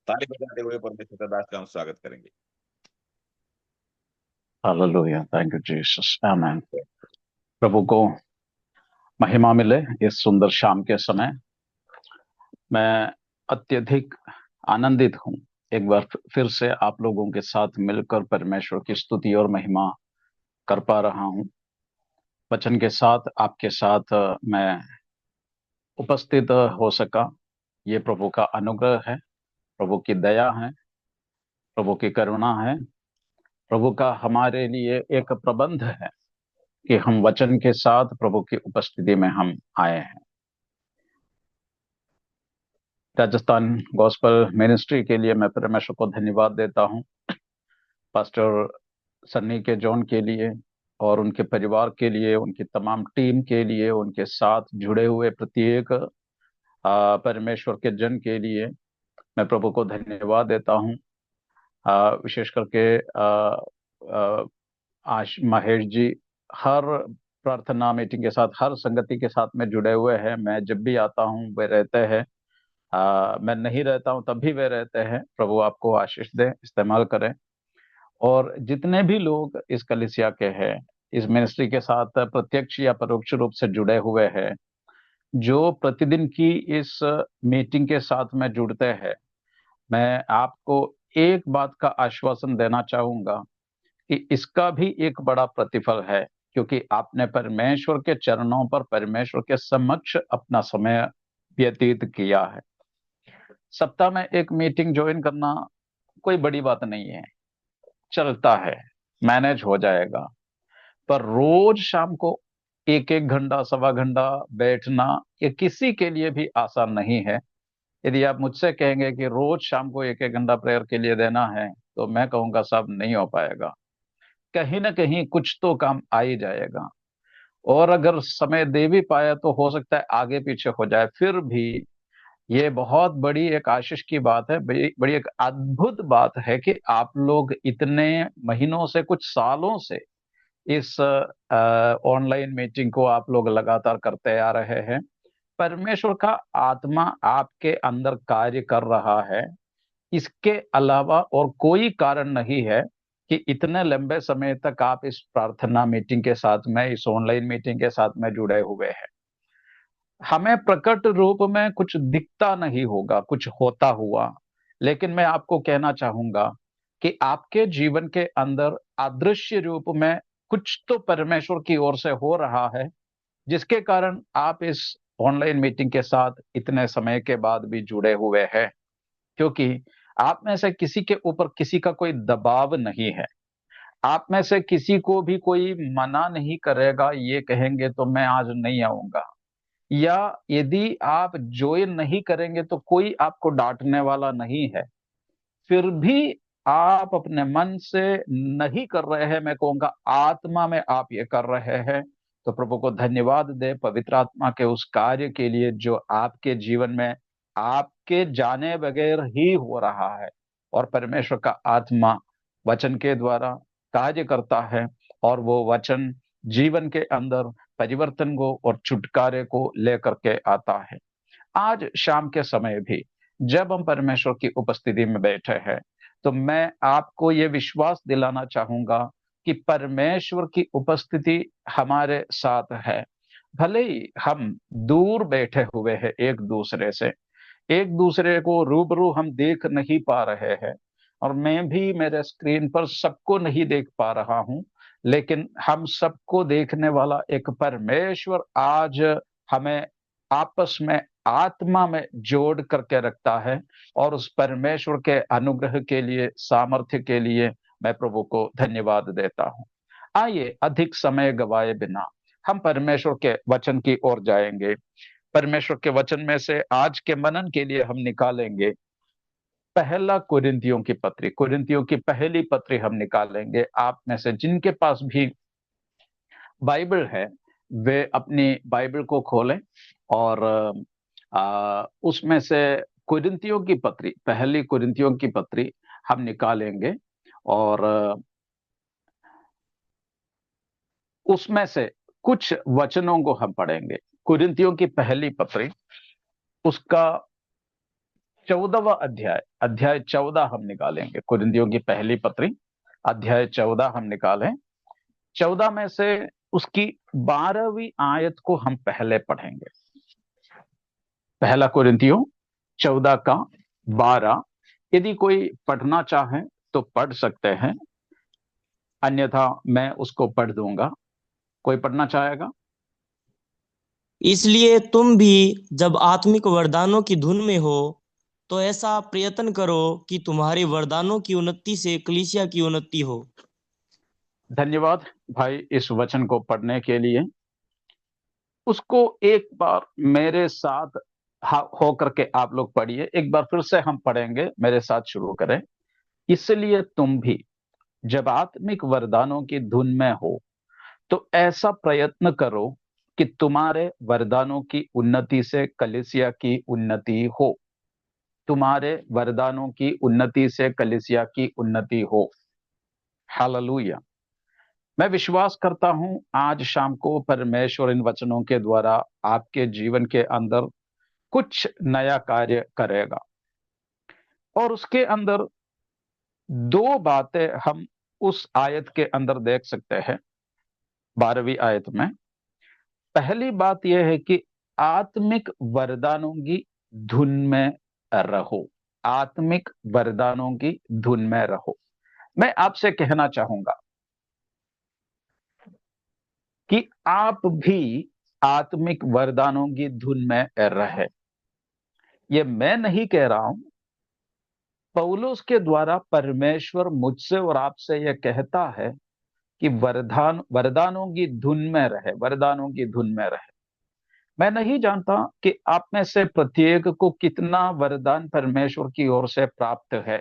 ताली बजाते हुए परमेश्वर का दास का हम स्वागत करेंगे। हालेलुया, थैंक यू जीसस, आमेन। प्रभु को महिमा मिले। इस सुंदर शाम के समय मैं अत्यधिक आनंदित हूँ। एक बार फिर से आप लोगों के साथ मिलकर परमेश्वर की स्तुति और महिमा कर पा रहा हूँ। वचन के साथ आपके साथ मैं उपस्थित हो सका, ये प्रभु का अनुग्रह है, प्रभु की दया है, प्रभु की करुणा है, प्रभु का हमारे लिए एक प्रबंध है कि हम वचन के साथ प्रभु की उपस्थिति में हम आए हैं। राजस्थान गॉस्पल मिनिस्ट्री के लिए मैं परमेश्वर को धन्यवाद देता हूं, पास्टर सन्नी के जॉन के लिए और उनके परिवार के लिए, उनकी तमाम टीम के लिए, उनके साथ जुड़े हुए प्रत्येक परमेश्वर के जन के लिए मैं प्रभु को धन्यवाद देता हूं। विशेष करके आश महेश जी हर प्रार्थना मीटिंग के साथ, हर संगति के साथ में जुड़े हुए हैं। मैं जब भी आता हूं वे रहते हैं, मैं नहीं रहता हूं तब भी वे रहते हैं। प्रभु आपको आशीष दे, इस्तेमाल करें। और जितने भी लोग इस कलीसिया के हैं, इस मिनिस्ट्री के साथ प्रत्यक्ष या परोक्ष रूप से जुड़े हुए हैं, जो प्रतिदिन की इस मीटिंग के साथ में जुड़ते हैं, मैं आपको एक बात का आश्वासन देना चाहूंगा कि इसका भी एक बड़ा प्रतिफल है, क्योंकि आपने परमेश्वर के चरणों पर, परमेश्वर के समक्ष अपना समय व्यतीत किया है। सप्ताह में एक मीटिंग ज्वाइन करना कोई बड़ी बात नहीं है, चलता है, मैनेज हो जाएगा। पर रोज शाम को एक एक घंटा, सवा घंटा बैठना ये किसी के लिए भी आसान नहीं है। यदि आप मुझसे कहेंगे कि रोज शाम को एक एक घंटा प्रेयर के लिए देना है, तो मैं कहूंगा साहब नहीं हो पाएगा। कहीं ना कहीं कुछ तो काम आ ही जाएगा, और अगर समय दे भी पाया तो हो सकता है आगे पीछे हो जाए। फिर भी ये बहुत बड़ी एक आशीष की बात है, बड़ी बड़ी एक अद्भुत बात है कि आप लोग इतने महीनों से, कुछ सालों से इस ऑनलाइन मीटिंग को आप लोग लगातार करते आ रहे हैं। परमेश्वर का आत्मा आपके अंदर कार्य कर रहा है। इसके अलावा और कोई कारण नहीं है कि इतने लंबे समय तक आप इस प्रार्थना मीटिंग के साथ में, इस ऑनलाइन मीटिंग के साथ में जुड़े हुए हैं। हमें प्रकट रूप में कुछ दिखता नहीं होगा, कुछ होता हुआ, लेकिन मैं आपको कहना चाहूंगा कि आपके जीवन के अंदर अदृश्य रूप में कुछ तो परमेश्वर की ओर से हो रहा है, जिसके कारण आप इस ऑनलाइन मीटिंग के साथ इतने समय के बाद भी जुड़े हुए हैं। क्योंकि आप में से किसी के ऊपर किसी का कोई दबाव नहीं है। आप में से किसी को भी कोई मना नहीं करेगा, ये कहेंगे तो मैं आज नहीं आऊंगा, या यदि आप ज्वाइन नहीं करेंगे तो कोई आपको डांटने वाला नहीं है। फिर भी आप अपने मन से नहीं कर रहे हैं, मैं कहूंगा आत्मा में आप ये कर रहे हैं। तो प्रभु को धन्यवाद दे पवित्र आत्मा के उस कार्य के लिए जो आपके जीवन में आपके जाने बगैर ही हो रहा है। और परमेश्वर का आत्मा वचन के द्वारा कार्य करता है, और वो वचन जीवन के अंदर परिवर्तन को और छुटकारे को लेकर के आता है। आज शाम के समय भी जब हम परमेश्वर की उपस्थिति में बैठे हैं, तो मैं आपको ये विश्वास दिलाना चाहूंगा कि परमेश्वर की उपस्थिति हमारे साथ है। भले ही हम दूर बैठे हुए हैं एक दूसरे से, एक दूसरे को रूबरू हम देख नहीं पा रहे हैं, और मैं भी मेरे स्क्रीन पर सबको नहीं देख पा रहा हूं, लेकिन हम सबको देखने वाला एक परमेश्वर आज हमें आपस में, आत्मा में जोड़ करके रखता है। और उस परमेश्वर के अनुग्रह के लिए, सामर्थ्य के लिए मैं प्रभु को धन्यवाद देता हूं। आइए अधिक समय गवाए बिना हम परमेश्वर के वचन की ओर जाएंगे। परमेश्वर के वचन में से आज के मनन के लिए हम निकालेंगे पहला कुरिन्थियों की पत्री, कुरिन्थियों की पहली पत्री हम निकालेंगे। आप में से जिनके पास भी बाइबल है, वे अपनी बाइबल को खोलें और उसमें से कुरिन्थियों की पत्री, पहली कुरिन्थियों की पत्री हम निकालेंगे। और उसमें से कुछ वचनों को हम पढ़ेंगे। कुरिन्थियों की पहली पत्री, उसका 14वां अध्याय, अध्याय 14 हम निकालेंगे। कुरिन्थियों की पहली पत्री अध्याय 14 हम निकालें। 14 में से उसकी 12वीं आयत को हम पहले पढ़ेंगे। पहला कुरिन्थियों 14 का 12। यदि कोई पढ़ना चाहे तो पढ़ सकते हैं, अन्यथा मैं उसको पढ़ दूंगा। कोई पढ़ना चाहेगा? इसलिए तुम भी जब आत्मिक वरदानों की धुन में हो तो ऐसा प्रयत्न करो कि तुम्हारे वरदानों की उन्नति से कलीसिया की उन्नति हो। धन्यवाद भाई इस वचन को पढ़ने के लिए। उसको एक बार मेरे साथ होकर के आप लोग पढ़िए। एक बार फिर से हम पढ़ेंगे, मेरे साथ शुरू करें। इसलिए तुम भी जब आत्मिक वरदानों की धुन में हो तो ऐसा प्रयत्न करो कि तुम्हारे वरदानों की उन्नति से कलीसिया की उन्नति हो। तुम्हारे वरदानों की उन्नति से कलीसिया की उन्नति हो। हालेलुया। मैं विश्वास करता हूं आज शाम को परमेश्वर इन वचनों के द्वारा आपके जीवन के अंदर कुछ नया कार्य करेगा। और उसके अंदर दो बातें हम उस आयत के अंदर देख सकते हैं, 12वीं आयत में। पहली बात यह है कि आत्मिक वरदानों की धुन में रहो। आत्मिक वरदानों की धुन में रहो। मैं आपसे कहना चाहूंगा कि आप भी आत्मिक वरदानों की धुन में रहे। ये मैं नहीं कह रहा हूं, पौलुस के द्वारा परमेश्वर मुझसे और आपसे यह कहता है कि वरदानों की धुन में रहे, वरदानों की धुन में रहे। मैं नहीं जानता कि आप में से प्रत्येक को कितना वरदान परमेश्वर की ओर से प्राप्त है।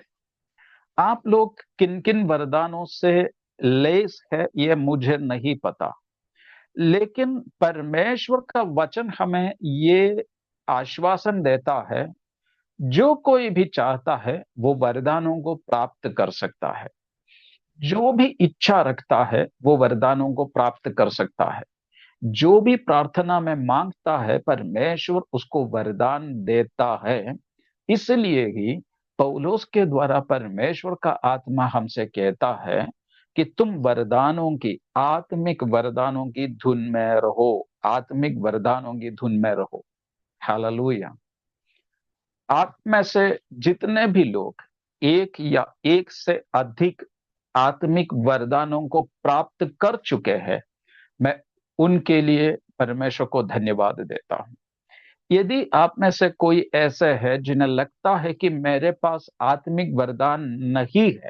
आप लोग किन किन वरदानों से लेस है ये मुझे नहीं पता, लेकिन परमेश्वर का वचन हमें ये आश्वासन देता है, जो कोई भी चाहता है वो वरदानों को प्राप्त कर सकता है। जो भी इच्छा रखता है वो वरदानों को प्राप्त कर सकता है। जो भी प्रार्थना में मांगता है परमेश्वर उसको वरदान देता है। इसलिए ही पौलुस के द्वारा परमेश्वर का आत्मा हमसे कहता है कि तुम वरदानों की, आत्मिक वरदानों की धुन में रहो। आत्मिक वरदानों की धुन में रहो। हालेलुया। आप में से जितने भी लोग एक या एक से अधिक आत्मिक वरदानों को प्राप्त कर चुके हैं, मैं उनके लिए परमेश्वर को धन्यवाद देता हूं। यदि आप में से कोई ऐसे है जिन्हें लगता है कि मेरे पास आत्मिक वरदान नहीं है,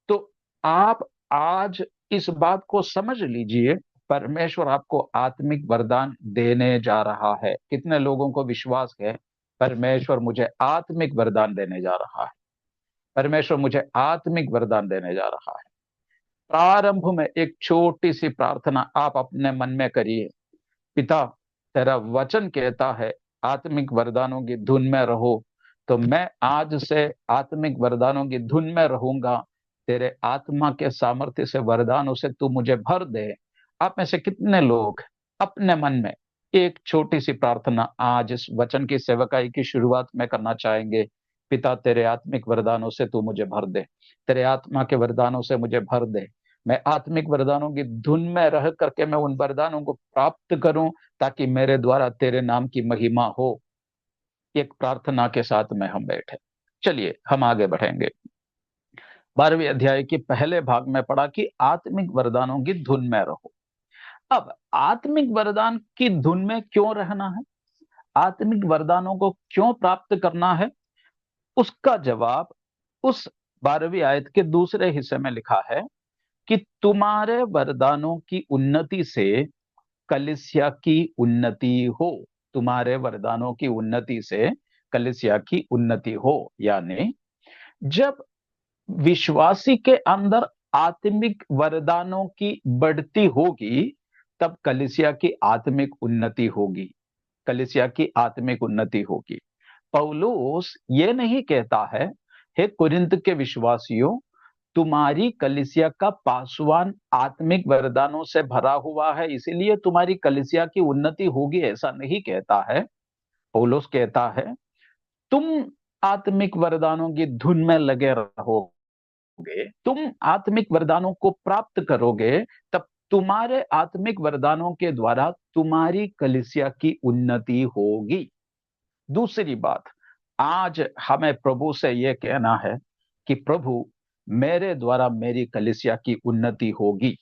तो आप आज इस बात को समझ लीजिए, परमेश्वर आपको आत्मिक वरदान देने जा रहा है। कितने लोगों को विश्वास है परमेश्वर मुझे आत्मिक वरदान देने जा रहा है? परमेश्वर मुझे आत्मिक वरदान देने जा रहा है। प्रारंभ में एक छोटी सी प्रार्थना आप अपने मन में करिए। पिता, तेरा वचन कहता है आत्मिक वरदानों की धुन में रहो, तो मैं आज से आत्मिक वरदानों की धुन में रहूंगा। तेरे आत्मा के सामर्थ्य से वरदानों से तू मुझे भर दे। आप में से कितने लोग अपने मन में एक छोटी सी प्रार्थना आज इस वचन की सेवकाई की शुरुआत में करना चाहेंगे? पिता, तेरे आत्मिक वरदानों से तू मुझे भर दे, तेरे आत्मा के वरदानों से मुझे भर दे। मैं आत्मिक वरदानों की धुन में रह करके मैं उन वरदानों को प्राप्त करूं, ताकि मेरे द्वारा तेरे नाम की महिमा हो। एक प्रार्थना के साथ में हम बैठे। चलिए हम आगे बढ़ेंगे। 12वें अध्याय के पहले भाग में पढ़ा कि आत्मिक वरदानों की धुन में रहो। अब आत्मिक वरदान की धुन में क्यों रहना है, आत्मिक वरदानों को क्यों प्राप्त करना है, उसका जवाब उस 12वीं आयत के दूसरे हिस्से में लिखा है कि तुम्हारे वरदानों की उन्नति से कलीसिया की उन्नति हो। तुम्हारे वरदानों की उन्नति से कलीसिया की उन्नति हो। यानी जब विश्वासी के अंदर आत्मिक वरदानों की बढ़ती होगी, तब कलीसिया की आत्मिक उन्नति होगी। कलीसिया की आत्मिक उन्नति होगी। पौलुस ये नहीं कहता है, हे कुरिन्थ के विश्वासियों, तुम्हारी कलीसिया का पासवान आत्मिक वरदानों से भरा हुआ है इसीलिए तुम्हारी कलीसिया की उन्नति होगी, ऐसा नहीं कहता है। पौलुस कहता है तुम आत्मिक वरदानों की धुन में लगे रहोगे, तुम आत्मिक वरदानों को प्राप्त करोगे, तब तुम्हारे आत्मिक वरदानों के द्वारा तुम्हारी कलीसिया की उन्नति होगी। दूसरी बात, आज हमें प्रभु से यह कहना है कि प्रभु, मेरे द्वारा मेरी कलीसिया की उन्नति होगी,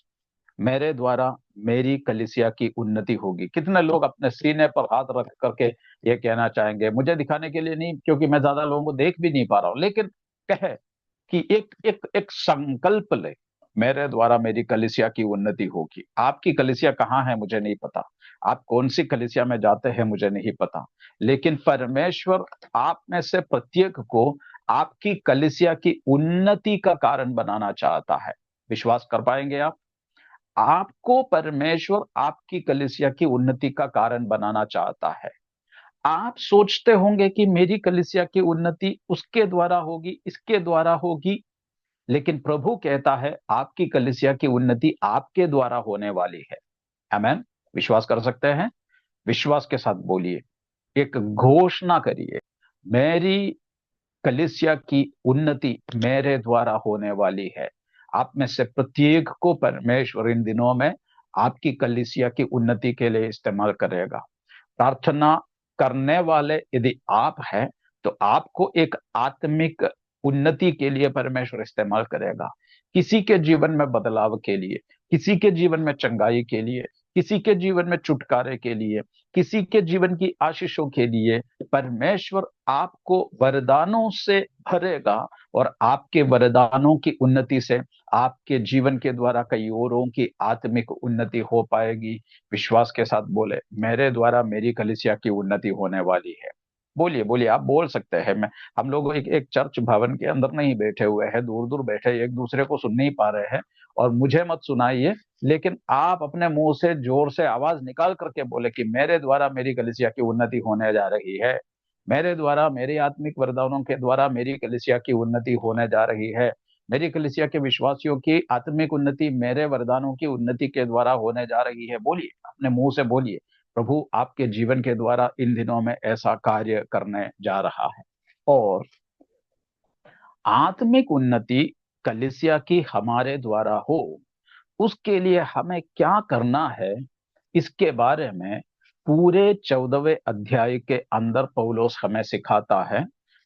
मेरे द्वारा मेरी कलीसिया की उन्नति होगी। कितने लोग अपने सीने पर हाथ रख करके ये कहना चाहेंगे, मुझे दिखाने के लिए नहीं, क्योंकि मैं ज्यादा लोगों को देख भी नहीं पा रहा हूं, लेकिन कहे कि एक एक एक संकल्प ले, मेरे द्वारा मेरी कलीसिया की उन्नति होगी। आपकी कलीसिया कहाँ है मुझे नहीं पता, आप कौन सी कलीसिया में जाते हैं मुझे नहीं पता, लेकिन परमेश्वर आप में से प्रत्येक को आपकी कलीसिया की उन्नति का कारण बनाना चाहता है। विश्वास कर पाएंगे आप? आपको परमेश्वर आपकी कलीसिया की उन्नति का कारण बनाना चाहता है। आप सोचते होंगे कि मेरी कलीसिया की उन्नति उसके द्वारा होगी, इसके द्वारा होगी, लेकिन प्रभु कहता है आपकी कलीसिया की उन्नति आपके द्वारा होने वाली है। आमेन। विश्वास कर सकते हैं? विश्वास के साथ बोलिए, एक घोषणा करिए, मेरी कलीसिया की उन्नति मेरे द्वारा होने वाली है। आप में से प्रत्येक को परमेश्वर इन दिनों में आपकी कलीसिया की उन्नति के लिए इस्तेमाल करेगा। प्रार्थना करने वाले यदि आप हैं, तो आपको एक आत्मिक उन्नति के लिए परमेश्वर इस्तेमाल करेगा। किसी के जीवन में बदलाव के लिए, किसी के जीवन में चंगाई के लिए, किसी के जीवन में छुटकारे के लिए, किसी के जीवन की आशीषों के लिए परमेश्वर आपको वरदानों से भरेगा, और आपके वरदानों की उन्नति से आपके जीवन के द्वारा कई औरों की आत्मिक उन्नति हो पाएगी। विश्वास के साथ बोले, मेरे द्वारा मेरी कलीसिया की उन्नति होने वाली है। बोलिए बोलिए, आप बोल सकते हैं। मैं हम लोग एक चर्च भवन के अंदर नहीं बैठे हुए हैं, दूर दूर बैठे एक दूसरे को सुन नहीं पा रहे हैं, और मुझे मत सुनाइए, लेकिन आप अपने मुंह से जोर से आवाज निकाल करके बोले कि मेरे द्वारा मेरी कलीसिया की उन्नति होने जा रही है, मेरे द्वारा मेरे आत्मिक वरदानों के द्वारा मेरी कलीसिया की उन्नति होने जा रही है, मेरी कलीसिया के विश्वासियों की आत्मिक उन्नति मेरे वरदानों की उन्नति के द्वारा होने जा रही है। बोलिए, अपने मुंह से बोलिए, प्रभु आपके जीवन के द्वारा इन दिनों में ऐसा कार्य करने जा रहा है। और आत्मिक उन्नति कलीसिया की हमारे द्वारा हो, उसके लिए हमें क्या करना है, इसके बारे में पूरे 14वें अध्याय के अंदर पौलुस हमें सिखाता है।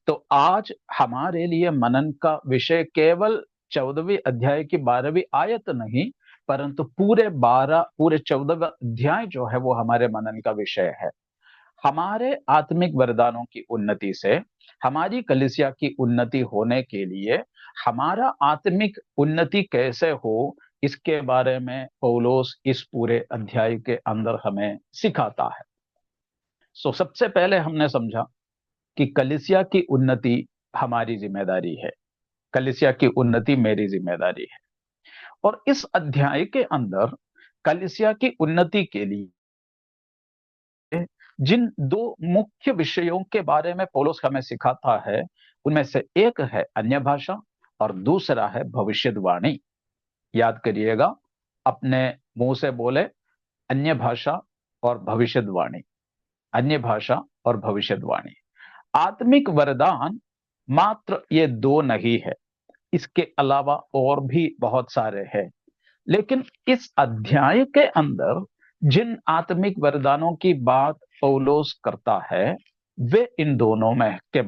तो आज हमारे लिए मनन का विषय केवल 14वें अध्याय की 12वीं आयत नहीं, परंतु पूरे 14वां अध्याय जो है वो हमारे मनन का विषय है। हमारे आत्मिक वरदानों की उन्नति से हमारी कलीसिया की उन्नति होने के लिए हमारा आत्मिक उन्नति कैसे हो, इसके बारे में पौलुस इस पूरे अध्याय के अंदर हमें सिखाता है। सबसे पहले हमने समझा कि कलीसिया की उन्नति हमारी जिम्मेदारी है, कलीसिया की उन्नति मेरी जिम्मेदारी है। और इस अध्याय के अंदर कलीसिया की उन्नति के लिए जिन दो मुख्य विषयों के बारे में पौलुस हमें सिखाता है, उनमें से एक है अन्य भाषा और दूसरा है भविष्यवाणी। याद करिएगा, अपने मुंह से बोले, अन्य भाषा और भविष्यवाणी, अन्य भाषा और भविष्यवाणी। आत्मिक वरदान मात्र ये दो नहीं है, इसके अलावा और भी बहुत सारे हैं, लेकिन इस अध्याय के अंदर जिन आत्मिक वरदानों की बात पौलुस करता है वे इन दोनों के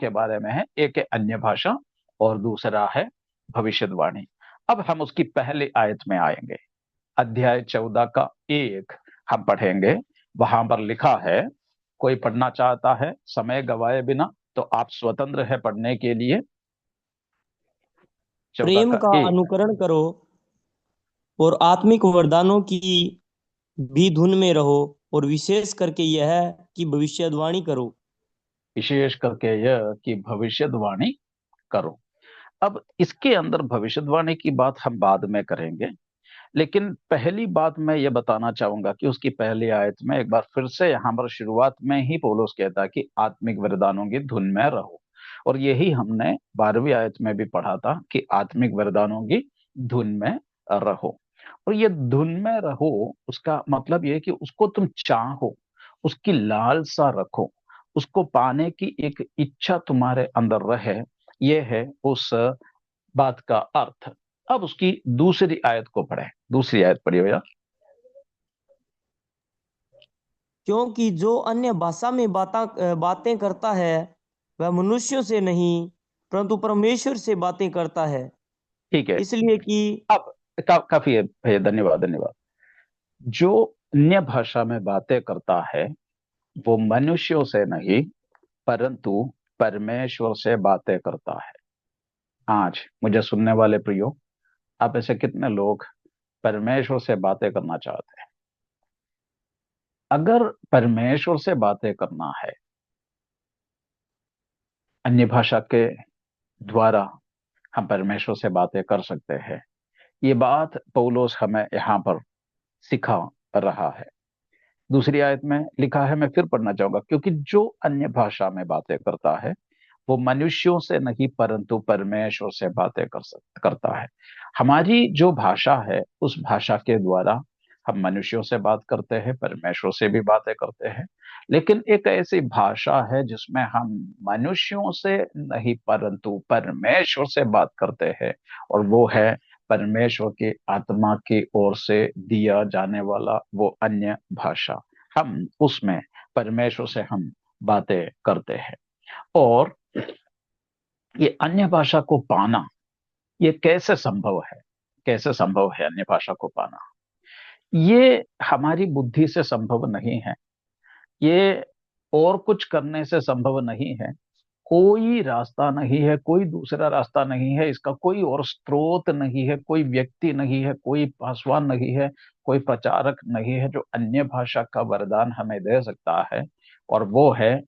बारे में है। एक है अन्य भाषा और दूसरा है भविष्यवाणी। अब हम उसकी पहली आयत में आएंगे। अध्याय 14 का 1 हम पढ़ेंगे। वहां पर लिखा है, कोई पढ़ना चाहता है समय गवाए बिना तो आप स्वतंत्र है पढ़ने के लिए। 14 प्रेम का 1। अनुकरण करो और आत्मिक वरदानों की भी धुन में रहो, और विशेष करके यह कि भविष्यवाणी करो। विशेष करके यह कि भविष्यवाणी करो। अब इसके अंदर भविष्यवाणी की बात हम बाद में करेंगे, लेकिन पहली बात मैं ये बताना चाहूंगा कि उसकी पहली आयत में एक बार फिर से यहां पर शुरुआत में ही पौलुस कहता है कि आत्मिक वरदानों की धुन में रहो, और यही हमने 12वीं आयत में भी पढ़ा था कि आत्मिक वरदानों की धुन में रहो। और ये धुन में रहो, उसका मतलब यह कि उसको तुम चाहो, उसकी लालसा रखो, उसको पाने की एक इच्छा तुम्हारे अंदर रहे, ये है उस बात का अर्थ। अब उसकी दूसरी आयत को पढ़े, दूसरी आयत पढ़िए भैया। क्योंकि जो अन्य भाषा में बातें करता है वह मनुष्यों से नहीं परंतु परमेश्वर से बातें करता है, ठीक है। इसलिए कि अब काफी है भैया, धन्यवाद धन्यवाद। जो अन्य भाषा में बातें करता है वो मनुष्यों से नहीं परंतु परमेश्वर से बातें करता है। आज मुझे सुनने वाले प्रियो, आप ऐसे कितने लोग परमेश्वर से बातें करना चाहते हैं? अगर परमेश्वर से बातें करना है अन्य भाषा के द्वारा, हम परमेश्वर से बातें कर सकते हैं। ये बात पौलुस हमें यहाँ पर सिखा रहा है। दूसरी आयत में लिखा है, मैं फिर पढ़ना चाहूंगा, क्योंकि जो अन्य भाषा में बातें करता है वो मनुष्यों से नहीं परंतु परमेश्वर से बातें करता है। हमारी जो भाषा है उस भाषा के द्वारा हम मनुष्यों से बात करते हैं, परमेश्वर से भी बातें करते हैं। लेकिन एक ऐसी भाषा है जिसमें हम मनुष्यों से नहीं परंतु परमेश्वर से बात करते हैं, और वो है परमेश्वर की आत्मा की ओर से दिया जाने वाला वो अन्य भाषा। हम उसमें परमेश्वर से हम बातें करते हैं। और ये अन्य भाषा को पाना, ये कैसे संभव है? कैसे संभव है अन्य भाषा को पाना? ये हमारी बुद्धि से संभव नहीं है, ये और कुछ करने से संभव नहीं है। कोई रास्ता नहीं है, कोई दूसरा रास्ता नहीं है, इसका कोई और स्रोत नहीं है, कोई व्यक्ति नहीं है, कोई पासवान नहीं है, कोई प्रचारक नहीं है जो अन्य भाषा का वरदान हमें दे सकता है। और वो है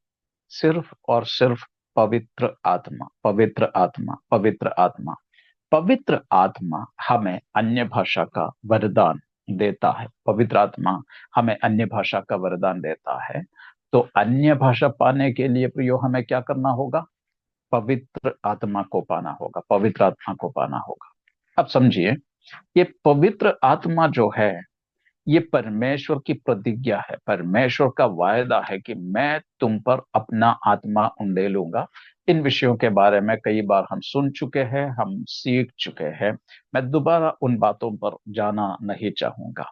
सिर्फ और सिर्फ पवित्र आत्मा, पवित्र आत्मा, पवित्र आत्मा। पवित्र आत्मा हमें अन्य भाषा का वरदान देता है। पवित्र आत्मा हमें अन्य भाषा का वरदान देता है। तो अन्य भाषा पाने के लिए प्रियो हमें क्या करना होगा? पवित्र आत्मा को पाना होगा, पवित्र आत्मा को पाना होगा। अब समझिए, ये पवित्र आत्मा जो है ये परमेश्वर की प्रतिज्ञा है, परमेश्वर का वायदा है कि मैं तुम पर अपना आत्मा उंडेलूंगा। इन विषयों के बारे में कई बार हम सुन चुके हैं, हम सीख चुके हैं, मैं दोबारा उन बातों पर जाना नहीं चाहूंगा।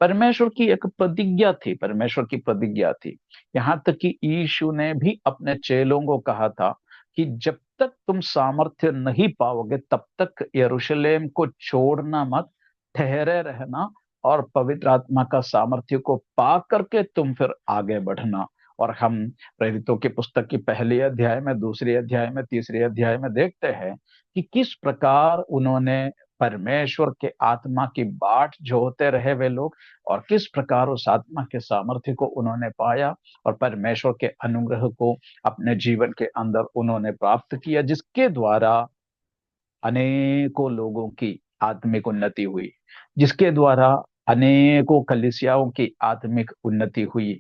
परमेश्वर की एक प्रतिज्ञा थी, परमेश्वर की प्रतिज्ञा थी। यहां तक कि यीशु ने भी अपने चेलों को कहा था कि जब तक तुम सामर्थ्य नहीं पाओगे तब तक यरूशलेम को छोड़ना मत, ठहरे रहना, और पवित्र आत्मा का सामर्थ्य को पा करके तुम फिर आगे बढ़ना। और हम प्रेरितों की पुस्तक की पहली अध्याय में, दूसरी अध्याय में, तीसरी अध्याय में देखते हैं कि किस प्रकार उन्होंने परमेश्वर के आत्मा की बाट जोते रहे वे लोग, और किस प्रकार उस आत्मा के सामर्थ्य को उन्होंने पाया और परमेश्वर के अनुग्रह को अपने जीवन के अंदर उन्होंने प्राप्त किया, जिसके द्वारा अनेकों लोगों की आत्मिक उन्नति हुई, जिसके द्वारा अनेकों कलीसियाओं की आत्मिक उन्नति हुई।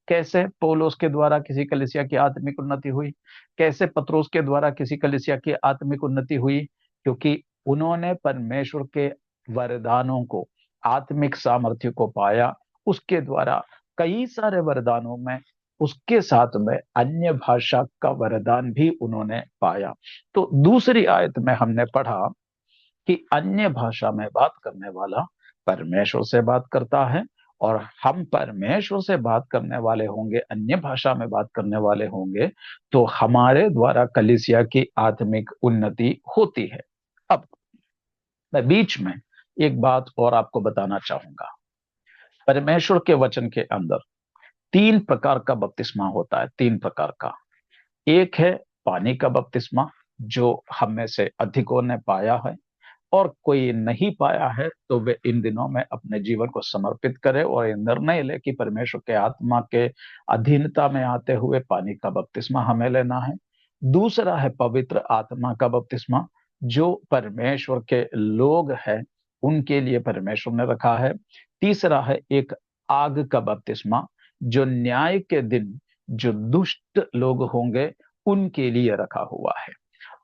कैसे पौलुस के द्वारा किसी कलीसिया की आत्मिक उन्नति हुई? कैसे पतरस के द्वारा किसी कलीसिया की आत्मिक उन्नति हुई? क्योंकि उन्होंने परमेश्वर के वरदानों को, आत्मिक सामर्थ्य को पाया। उसके द्वारा कई सारे वरदानों में उसके साथ में अन्य भाषा का वरदान भी उन्होंने पाया। तो दूसरी आयत में हमने पढ़ा कि अन्य भाषा में बात करने वाला परमेश्वर से बात करता है, और हम परमेश्वर से बात करने वाले होंगे, अन्य भाषा में बात करने वाले होंगे, तो हमारे द्वारा कलीसिया की आत्मिक उन्नति होती है। अब मैं बीच में एक बात और आपको बताना चाहूंगा। परमेश्वर के वचन के अंदर तीन प्रकार का बपतिस्मा होता है, तीन प्रकार का। एक है पानी का बपतिस्मा, जो हम में से अधिकों ने पाया है, और कोई नहीं पाया है तो वे इन दिनों में अपने जीवन को समर्पित करे और ये निर्णय ले कि परमेश्वर के आत्मा के अधीनता में आते हुए पानी का बपतिस्मा हमें लेना है। दूसरा है पवित्र आत्मा का बपतिस्मा, जो परमेश्वर के लोग हैं उनके लिए परमेश्वर ने रखा है। तीसरा है एक आग का बपतिस्मा, जो न्याय के दिन जो दुष्ट लोग होंगे उनके लिए रखा हुआ है।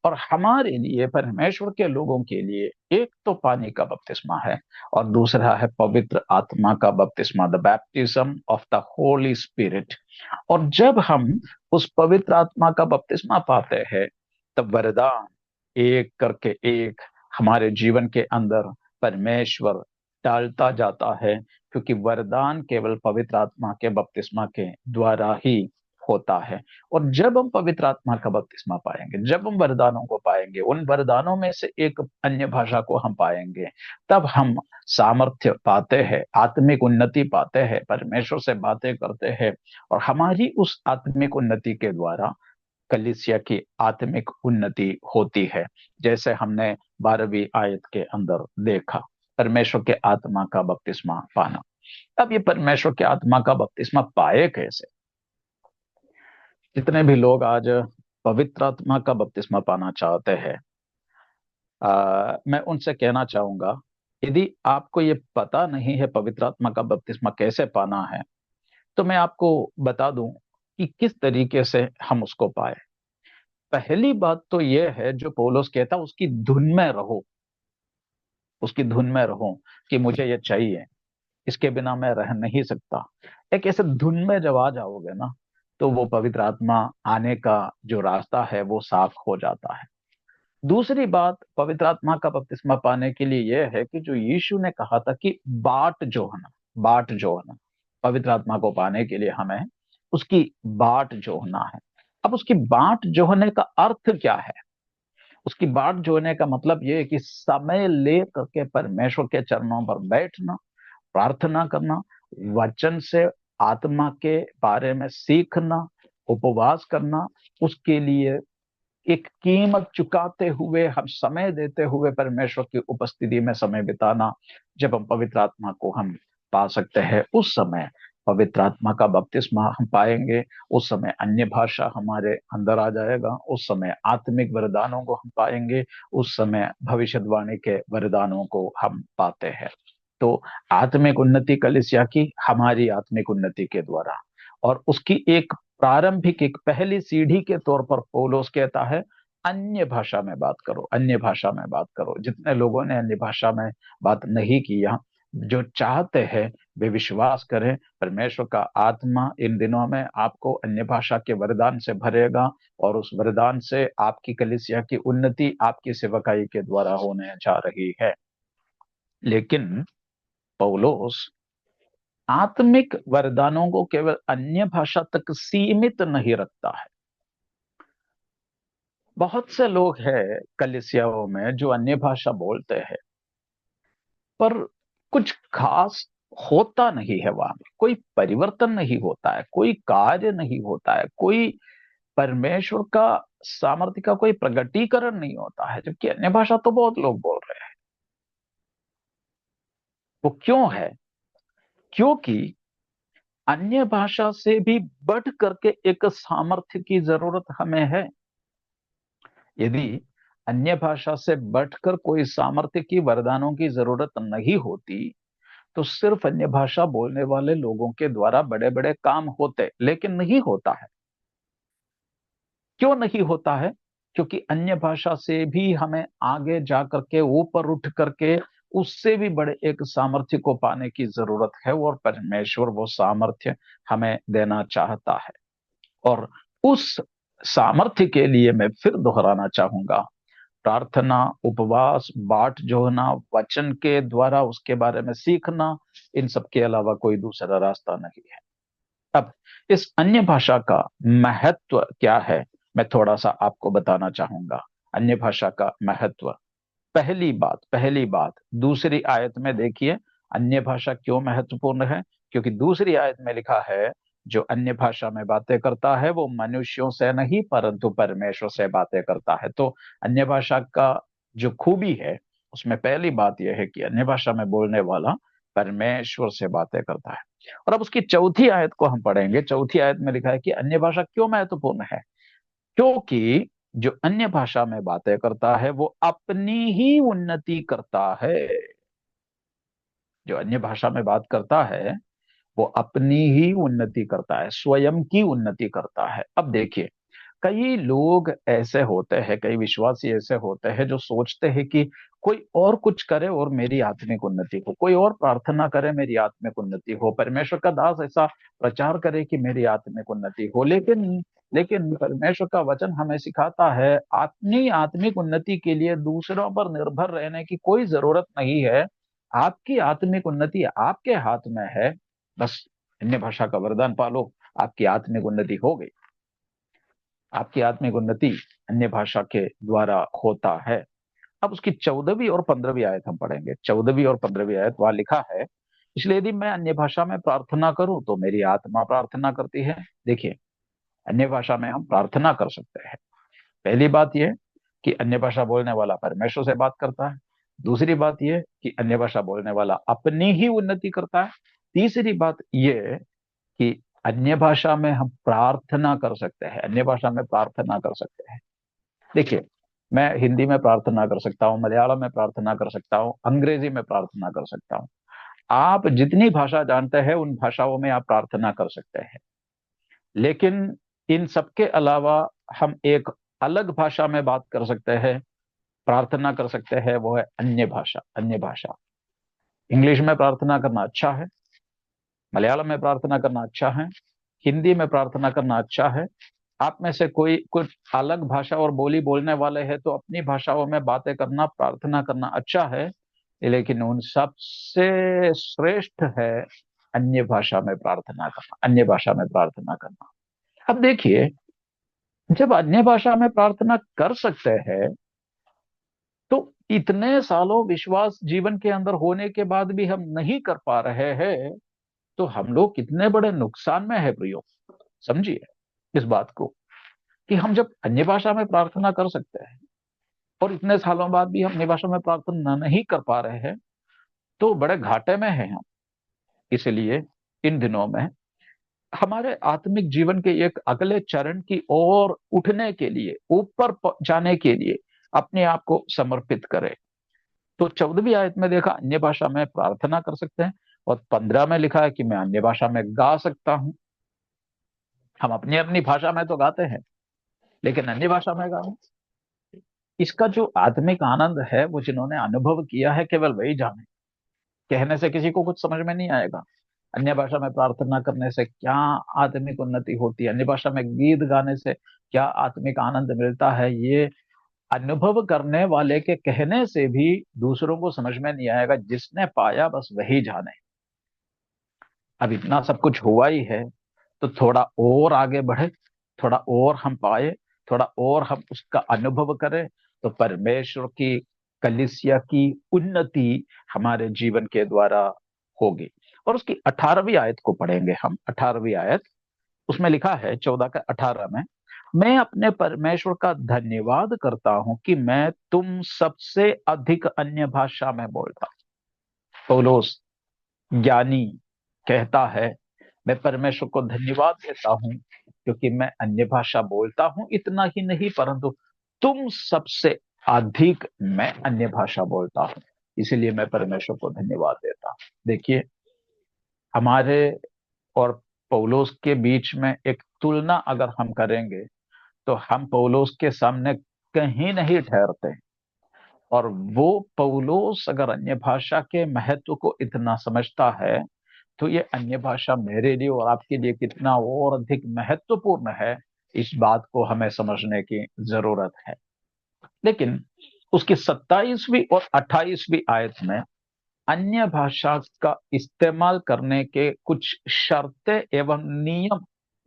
और हमारे लिए, परमेश्वर के लोगों के लिए, एक तो पानी का बपतिस्मा है और दूसरा है पवित्र आत्मा का बपतिस्मा, the baptism of the Holi spirit. और जब हम उस पवित्र आत्मा का बपतिस्मा पाते हैं, तब वरदान एक करके एक हमारे जीवन के अंदर परमेश्वर डालता जाता है, क्योंकि वरदान केवल पवित्र आत्मा के बपतिस्मा के द्वारा ही होता है। और जब हम पवित्र आत्मा का बपतिस्मा पाएंगे, जब हम वरदानों को पाएंगे, उन वरदानों में से एक अन्य भाषा को हम पाएंगे, तब हम सामर्थ्य पाते हैं, आत्मिक उन्नति पाते हैं, परमेश्वर से बातें करते हैं। और हमारी उस आत्मिक उन्नति के द्वारा कलीसिया की आत्मिक उन्नति होती है, जैसे हमने 12वीं आयत के अंदर देखा, परमेश्वर के आत्मा का बपतिस्मा पाना। अब ये परमेश्वर के आत्मा का बपतिस्मा पाए कैसे? जितने भी लोग आज पवित्र आत्मा का बपतिस्मा पाना चाहते हैं, मैं उनसे कहना चाहूंगा, यदि आपको ये पता नहीं है पवित्र आत्मा का बपतिस्मा कैसे पाना है, तो मैं आपको बता दूं कि किस तरीके से हम उसको पाए। पहली बात तो यह है, जो पौलुस कहता, उसकी धुन में रहो, उसकी धुन में रहो कि मुझे ये चाहिए, इसके बिना मैं रह नहीं सकता। एक ऐसे धुन में जब आ जाओगे ना, तो वो पवित्र आत्मा आने का जो रास्ता है वो साफ हो जाता है। दूसरी बात पवित्र आत्मा का बपतिस्मा पाने के लिए यह है कि जो यीशु ने कहा था कि बाट जोहना, बाट जोहना, पवित्र आत्मा को पाने के लिए हमें उसकी बाट जोहना है। अब उसकी बाट जोहने का अर्थ क्या है? उसकी बाट जोहने का मतलब यह है कि समय ले करके परमेश्वर के चरणों पर बैठना, प्रार्थना करना, वचन से आत्मा के बारे में सीखना, उपवास करना, उसके लिए एक कीमत चुकाते हुए, हम समय देते हुए परमेश्वर की उपस्थिति में समय बिताना। जब हम पवित्र आत्मा को हम पा सकते हैं, उस समय पवित्र आत्मा का बपतिस्मा हम पाएंगे, उस समय अन्य भाषा हमारे अंदर आ जाएगा, उस समय आत्मिक वरदानों को हम पाएंगे, उस समय भविष्यवाणी के वरदानों को हम पाते हैं। तो आत्मिक उन्नति कलीसिया की हमारी आत्मिक उन्नति के द्वारा, और उसकी एक प्रारंभिक, एक पहली सीढ़ी के तौर पर पौलुस कहता है, अन्य भाषा में बात करो, अन्य भाषा में बात करो। जितने लोगों ने अन्य भाषा में बात नहीं किया, जो चाहते हैं वे विश्वास करें, परमेश्वर का आत्मा इन दिनों में आपको अन्य भाषा के वरदान से भरेगा, और उस वरदान से आपकी कलीसिया की उन्नति आपकी सेवकाई के द्वारा होने जा रही है। लेकिन पौलुस आत्मिक वरदानों को केवल अन्य भाषा तक सीमित नहीं रखता है। बहुत से लोग हैं कलीसियाओं में जो अन्य भाषा बोलते हैं, पर कुछ खास होता नहीं है, वहां में कोई परिवर्तन नहीं होता है, कोई कार्य नहीं होता है, कोई परमेश्वर का सामर्थ्य का कोई प्रगटीकरण नहीं होता है, जबकि अन्य भाषा तो बहुत लोग बोल रहे हैं। वो क्यों है? क्योंकि अन्य भाषा से भी बढ़ करके एक सामर्थ्य की जरूरत हमें है। यदि अन्य भाषा से बढ़कर कोई सामर्थ्य की, वरदानों की जरूरत नहीं होती, तो सिर्फ अन्य भाषा बोलने वाले लोगों के द्वारा बड़े बड़े काम होते, लेकिन नहीं होता है। क्यों नहीं होता है? क्योंकि अन्य भाषा से भी हमें आगे जा करके, ऊपर उठ करके, उससे भी बड़े एक सामर्थ्य को पाने की जरूरत है, और परमेश्वर वो सामर्थ्य हमें देना चाहता है। और उस सामर्थ्य के लिए मैं फिर दोहराना चाहूंगा, प्रार्थना, उपवास, बाट जोहना, वचन के द्वारा उसके बारे में सीखना, इन सब के अलावा कोई दूसरा रास्ता नहीं है। अब इस अन्य भाषा का महत्व क्या है, मैं थोड़ा सा आपको बताना चाहूंगा। अन्य भाषा का महत्व, पहली बात दूसरी आयत में देखिए, अन्य भाषा क्यों महत्वपूर्ण है। क्योंकि दूसरी आयत में लिखा है, जो अन्य भाषा में बातें करता है वो मनुष्यों से नहीं परंतु परमेश्वर से बातें करता है। तो अन्य भाषा का जो खूबी है, उसमें पहली बात यह है कि अन्य भाषा में बोलने वाला परमेश्वर से बातें करता है। और अब उसकी चौथी आयत को हम पढ़ेंगे। चौथी आयत में लिखा है कि अन्य भाषा क्यों महत्वपूर्ण है। क्योंकि जो अन्य भाषा में बातें करता है वो अपनी ही उन्नति करता है। जो अन्य भाषा में बात करता है वो अपनी ही उन्नति करता है, स्वयं की उन्नति करता है। अब देखिए, कई लोग ऐसे होते हैं, कई विश्वासी ऐसे होते हैं जो सोचते हैं कि कोई और कुछ करे और मेरी आत्मिक उन्नति हो, कोई और प्रार्थना करे मेरी आत्मिक उन्नति हो, परमेश्वर का दास ऐसा प्रचार करे कि मेरी आत्मिक उन्नति हो। लेकिन लेकिन परमेश्वर का वचन हमें सिखाता है अपनी आत्मिक उन्नति के लिए दूसरों पर निर्भर रहने की कोई जरूरत नहीं है। आपकी आत्मिक उन्नति आपके हाथ में है। बस अन्य भाषा का वरदान पालो, आपकी आत्मिक उन्नति हो गई। आपकी आत्मिक उन्नति अन्य भाषा के द्वारा होता है। अब उसकी 14वीं और 15वीं आयत हम पढ़ेंगे। 14वीं और 15वीं आयत वहां लिखा है, इसलिए यदि मैं अन्य भाषा में प्रार्थना करूं तो मेरी आत्मा प्रार्थना करती है। देखिए, अन्य भाषा में हम प्रार्थना कर सकते हैं। पहली बात यह कि अन्य भाषा बोलने वाला परमेश्वर से बात करता है। दूसरी बात यह कि अन्य भाषा बोलने वाला अपनी ही उन्नति करता है। तीसरी बात यह कि अन्य भाषा में हम प्रार्थना कर सकते हैं, अन्य भाषा में प्रार्थना कर सकते हैं। देखिए, मैं हिंदी में प्रार्थना कर सकता हूँ, मलयालम में प्रार्थना कर सकता हूँ, अंग्रेजी में प्रार्थना कर सकता हूँ। आप जितनी भाषा जानते हैं उन भाषाओं में आप प्रार्थना कर सकते हैं। लेकिन इन सबके अलावा हम एक अलग भाषा में बात कर सकते हैं, प्रार्थना कर सकते हैं, वो है अन्य भाषा। अन्य भाषा, इंग्लिश में प्रार्थना करना अच्छा है, मलयालम में प्रार्थना करना अच्छा है, हिंदी में प्रार्थना करना अच्छा है। आप में से कोई कुछ अलग भाषा और बोली बोलने वाले हैं तो अपनी भाषाओं में बातें करना, प्रार्थना करना अच्छा है। लेकिन उन सबसे श्रेष्ठ है अन्य भाषा में प्रार्थना करना, अन्य भाषा में प्रार्थना करना। अब देखिए, जब अन्य भाषा में प्रार्थना कर सकते हैं तो इतने सालों विश्वास जीवन के अंदर होने के बाद भी हम नहीं कर पा रहे हैं, तो हम लोग कितने बड़े नुकसान में है प्रियो। समझिए इस बात को कि हम जब अन्य भाषा में प्रार्थना कर सकते हैं और इतने सालों बाद भी हम अन्य भाषा में प्रार्थना नहीं कर पा रहे हैं, तो बड़े घाटे में हैं हम। इसलिए इन दिनों में हमारे आत्मिक जीवन के एक अगले चरण की ओर उठने के लिए, ऊपर जाने के लिए अपने आप को समर्पित करें। तो 14वीं आयत में देखा अन्य भाषा में प्रार्थना कर सकते हैं, और 15 में लिखा है कि मैं अन्य भाषा में गा सकता हूं। हम अपनी अपनी भाषा में तो गाते हैं, लेकिन अन्य भाषा में गाओ, इसका जो आत्मिक आनंद है वो जिन्होंने अनुभव किया है केवल वही जाने। कहने से किसी को कुछ समझ में नहीं आएगा। अन्य भाषा में प्रार्थना करने से क्या आत्मिक उन्नति होती है, अन्य भाषा में गीत गाने से क्या आत्मिक आनंद मिलता है, ये अनुभव करने वाले के कहने से भी दूसरों को समझ में नहीं आएगा। जिसने पाया बस वही जाने। अब इतना सब कुछ हुआ ही है तो थोड़ा और आगे बढ़े, थोड़ा और हम पाए, थोड़ा और हम उसका अनुभव करें, तो परमेश्वर की कलीसिया की उन्नति हमारे जीवन के द्वारा होगी। और उसकी 18वीं आयत को पढ़ेंगे हम। 18वीं आयत, उसमें लिखा है 14 का 18 में, मैं अपने परमेश्वर का धन्यवाद करता हूं कि मैं तुम सबसे अधिक अन्य भाषा में बोलता हूं। पौलुस ज्ञानी कहता है, मैं परमेश्वर को धन्यवाद देता हूं क्योंकि मैं अन्य भाषा बोलता हूं। इतना ही नहीं परंतु तुम सबसे अधिक मैं अन्य भाषा बोलता हूं, इसीलिए मैं परमेश्वर को धन्यवाद देता हूं। देखिए, हमारे और पौलुस के बीच में एक तुलना अगर हम करेंगे तो हम पौलुस के सामने कहीं नहीं ठहरते। और वो पौलुस अगर अन्य भाषा के महत्व को इतना समझता है तो ये अन्य भाषा मेरे लिए और आपके लिए कितना और अधिक महत्वपूर्ण है, इस बात को हमें समझने की जरूरत है। लेकिन उसकी 27वीं और 28वीं आयत में अन्य भाषा का इस्तेमाल करने के कुछ शर्तें एवं नियम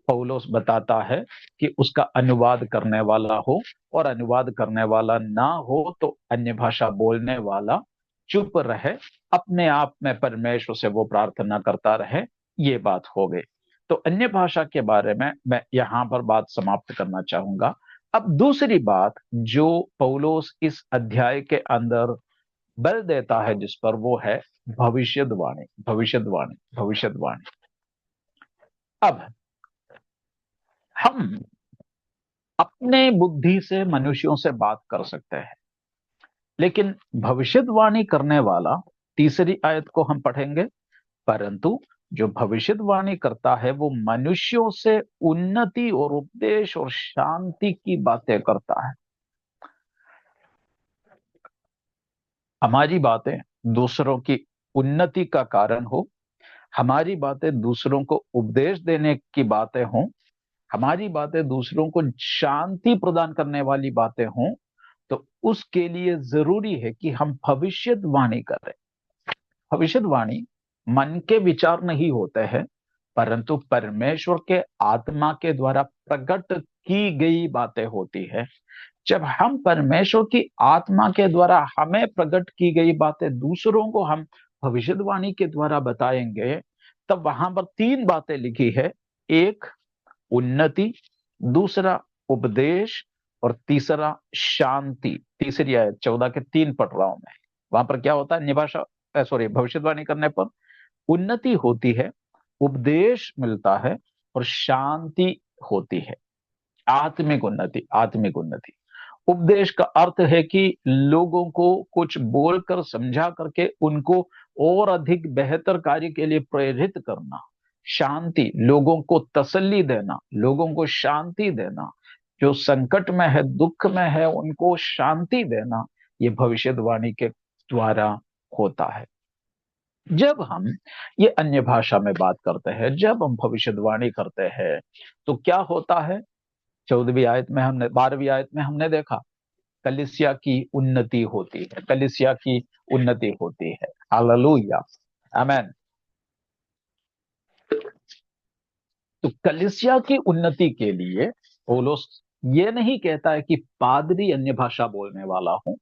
पौलुस बताता है कि उसका अनुवाद करने वाला हो, और अनुवाद करने वाला ना हो तो अन्य भाषा बोलने वाला चुप रहे, अपने आप में परमेश्वर से वो प्रार्थना करता रहे। ये बात हो गई। तो अन्य भाषा के बारे में मैं यहां पर बात समाप्त करना चाहूंगा। अब दूसरी बात जो पौलुस इस अध्याय के अंदर बल देता है जिस पर, वो है भविष्यवाणी। भविष्यवाणी, भविष्यवाणी। अब हम अपने बुद्धि से मनुष्यों से बात कर सकते हैं, लेकिन भविष्यवाणी करने वाला, तीसरी आयत को हम पढ़ेंगे, परंतु जो भविष्यवाणी करता है वो मनुष्यों से उन्नति और उपदेश और शांति की बातें करता है। हमारी बातें दूसरों की उन्नति का कारण हो, हमारी बातें दूसरों को उपदेश देने की बातें हों, हमारी बातें दूसरों को शांति प्रदान करने वाली बातें हों, तो उसके लिए जरूरी है कि हम भविष्यवाणी करें। भविष्यवाणी मन के विचार नहीं होते हैं, परंतु परमेश्वर के आत्मा के द्वारा प्रकट की गई बातें होती है। जब हम परमेश्वर की आत्मा के द्वारा हमें प्रकट की गई बातें दूसरों को हम भविष्यवाणी के द्वारा बताएंगे, तब वहां पर तीन बातें लिखी है। एक, उन्नति; दूसरा, उपदेश; और तीसरा, शांति। तीसरी आयत 14 के 3 पढ़ रहा हूं मैं। वहां पर क्या होता है? निभाषा सॉरी भविष्यवाणी करने पर उन्नति होती है, उपदेश मिलता है और शांति होती है। आत्मिक उन्नति, आत्मिक उन्नति। उपदेश का अर्थ है कि लोगों को कुछ बोलकर समझा करके उनको और अधिक बेहतर कार्य के लिए प्रेरित करना। शांति, लोगों को तसल्ली देना, लोगों को शांति देना। जो संकट में है, दुख में है, उनको शांति देना, ये भविष्यवाणी के द्वारा होता है। जब हम ये अन्य भाषा में बात करते हैं, जब हम भविष्यवाणी करते हैं, तो क्या होता है? 14वीं आयत में हमने 12वीं आयत में हमने देखा, कलीसिया की उन्नति होती है, कलीसिया की उन्नति होती है। हालेलुया, आमेन। तो कलीसिया की उन्नति के लिए पौलुस ये नहीं कहता है कि पादरी अन्य भाषा बोलने वाला हूं।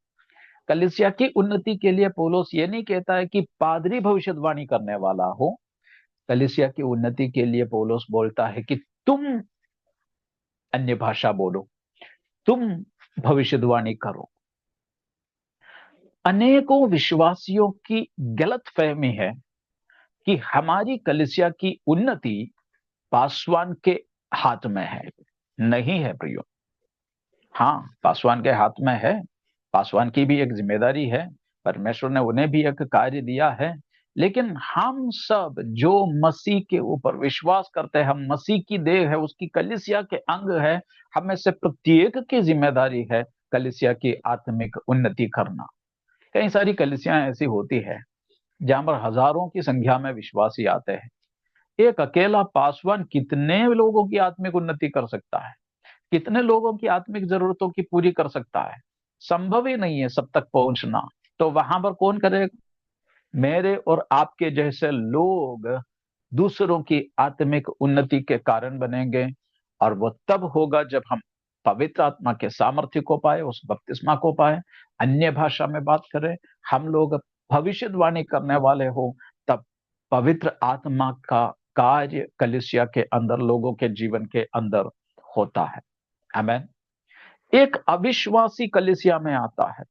कलीसिया की उन्नति के लिए पौलुस ये नहीं कहता है कि पादरी भविष्यवाणी करने वाला हो। कलीसिया की उन्नति के लिए पौलुस बोलता है कि तुम अन्य भाषा बोलो, तुम भविष्यवाणी करो। अनेकों विश्वासियों की गलतफहमी है कि हमारी कलीसिया की उन्नति पासवान के हाथ में है। नहीं है प्रियो। हाँ, पासवान के हाथ में है, पासवान की भी एक जिम्मेदारी है, परमेश्वर ने उन्हें भी एक कार्य दिया है। लेकिन हम सब जो मसीह के ऊपर विश्वास करते हैं, हम मसीह की देह है, उसकी कलीसिया के अंग है, हमें से प्रत्येक की जिम्मेदारी है कलीसिया की आत्मिक उन्नति करना। कई सारी कलीसियां ऐसी होती है जहां पर हजारों की संख्या में विश्वासी आते हैं। एक अकेला पासवान कितने लोगों की आत्मिक उन्नति कर सकता है? कितने लोगों की आत्मिक जरूरतों की पूरी कर सकता है? संभव ही नहीं है सब तक पहुंचना। तो वहां पर कौन करेगा? मेरे और आपके जैसे लोग दूसरों की आत्मिक उन्नति के कारण बनेंगे। और वो तब होगा जब हम पवित्र आत्मा के सामर्थ्य को पाए, उस बपतिस्मा को पाए, अन्य भाषा में बात करें, हम लोग भविष्यवाणी करने वाले हो, तब पवित्र आत्मा का कार्य कलीसिया के अंदर, लोगों के जीवन के अंदर होता है। आमेन। एक अविश्वासी कलीसिया में आता है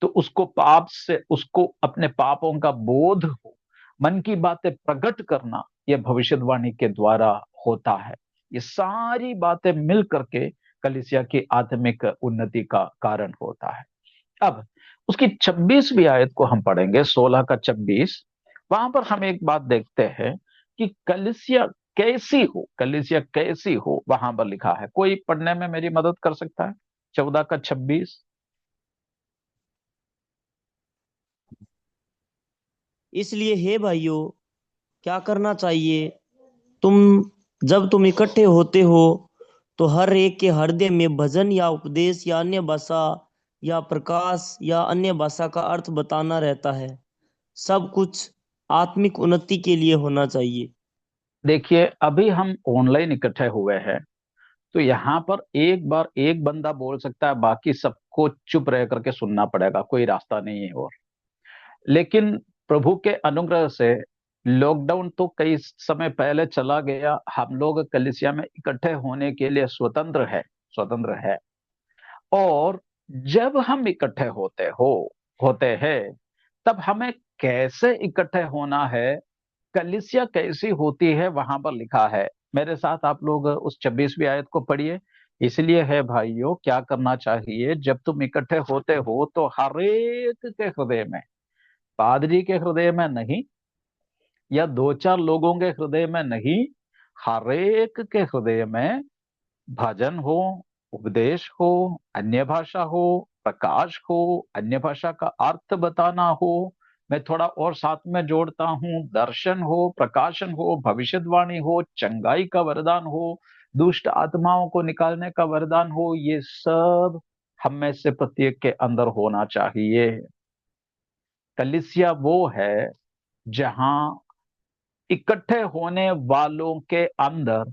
तो उसको पाप से, उसको अपने पापों का बोध हो, मन की बातें प्रकट करना, यह भविष्यवाणी के द्वारा होता है। ये सारी बातें मिल करके कलीसिया की आत्मिक उन्नति का कारण होता है। अब उसकी 26वीं आयत को हम पढ़ेंगे, 16 का 26। वहां पर हम एक बात देखते हैं कि कलीसिया कैसी हो, कलीसिया कैसी हो, वहां पर लिखा है। कोई पढ़ने में मेरी मदद कर सकता है? 14 का 26। इसलिए हे भाइयों, क्या करना चाहिए? तुम जब तुम इकट्ठे होते हो तो हर एक के हृदय में भजन या उपदेश या अन्य भाषा या प्रकाश या अन्य भाषा का अर्थ बताना रहता है। सब कुछ आत्मिक उन्नति के लिए होना चाहिए। देखिए, अभी हम ऑनलाइन इकट्ठे हुए हैं, तो यहाँ पर एक बार एक बंदा बोल सकता है, बाकी सबको चुप रह करके सुनना पड़ेगा, कोई रास्ता नहीं है। और लेकिन प्रभु के अनुग्रह से लॉकडाउन तो कई समय पहले चला गया। हम लोग कलीसिया में इकट्ठे होने के लिए स्वतंत्र है। और जब हम इकट्ठे होते हैं, तब हमें कैसे इकट्ठे होना है, कलीसिया कैसी होती है, वहां पर लिखा है। मेरे साथ आप लोग उस 26वीं आयत को पढ़िए। इसलिए है भाइयों, क्या करना चाहिए? जब तुम इकट्ठे होते हो तो हर एक के हृदय में, पादरी के हृदय में नहीं, या दो चार लोगों के हृदय में नहीं, हर एक के हृदय में भजन हो, उपदेश हो, अन्य भाषा हो, प्रकाश हो, अन्य भाषा का अर्थ बताना हो। मैं थोड़ा और साथ में जोड़ता हूं, दर्शन हो, प्रकाशन हो, भविष्यवाणी हो, चंगाई का वरदान हो, दुष्ट आत्माओं को निकालने का वरदान हो। ये सब हम में से प्रत्येक के अंदर होना चाहिए। कलीसिया वो है जहां इकट्ठे होने वालों के अंदर,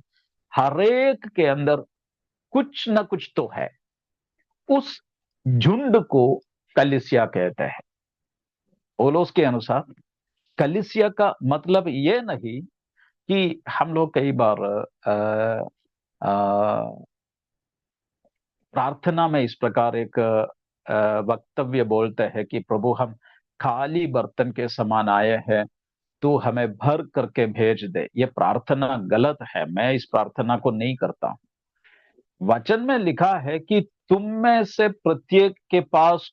हरेक के अंदर कुछ न कुछ तो है। उस झुंड को कलीसिया कहते हैं। पौलुस के अनुसार कलीसिया का मतलब ये नहीं कि हम लोग कई बार प्रार्थना में इस प्रकार एक वक्तव्य बोलते हैं कि प्रभु हम खाली बर्तन के समान आए हैं, तो हमें भर करके भेज दे। ये प्रार्थना गलत है, मैं इस प्रार्थना को नहीं करता हूं। वचन में लिखा है कि तुम में से प्रत्येक के पास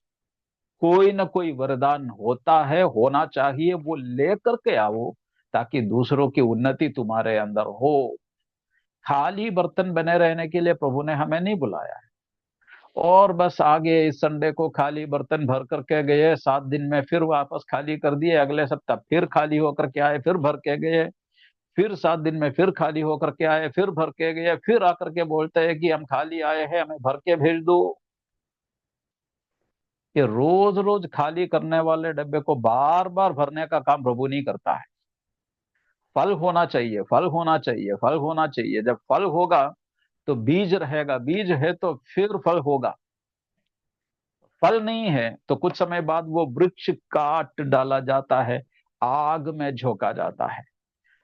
कोई ना कोई वरदान होता है, होना चाहिए, वो लेकर के आओ ताकि दूसरों की उन्नति तुम्हारे अंदर हो। खाली बर्तन बने रहने के लिए प्रभु ने हमें नहीं बुलाया है। और बस आगे इस संडे को खाली बर्तन भर करके गए, 7 दिन में फिर वापस खाली कर दिए, अगले सप्ताह फिर खाली होकर के आए, फिर भर के गए, फिर 7 दिन में फिर खाली होकर के आए, फिर भर के गए, फिर आकर के बोलते हैं कि हम खाली आए हैं, हमें भर के भेज दो। ये रोज रोज खाली करने वाले डब्बे को बार बार भरने का काम प्रभु नहीं करता है। फल होना चाहिए, फल होना चाहिए, फल होना चाहिए। जब फल होगा तो बीज रहेगा, बीज है तो फिर फल होगा। फल नहीं है तो कुछ समय बाद वो वृक्ष काट डाला जाता है, आग में झोंका जाता है।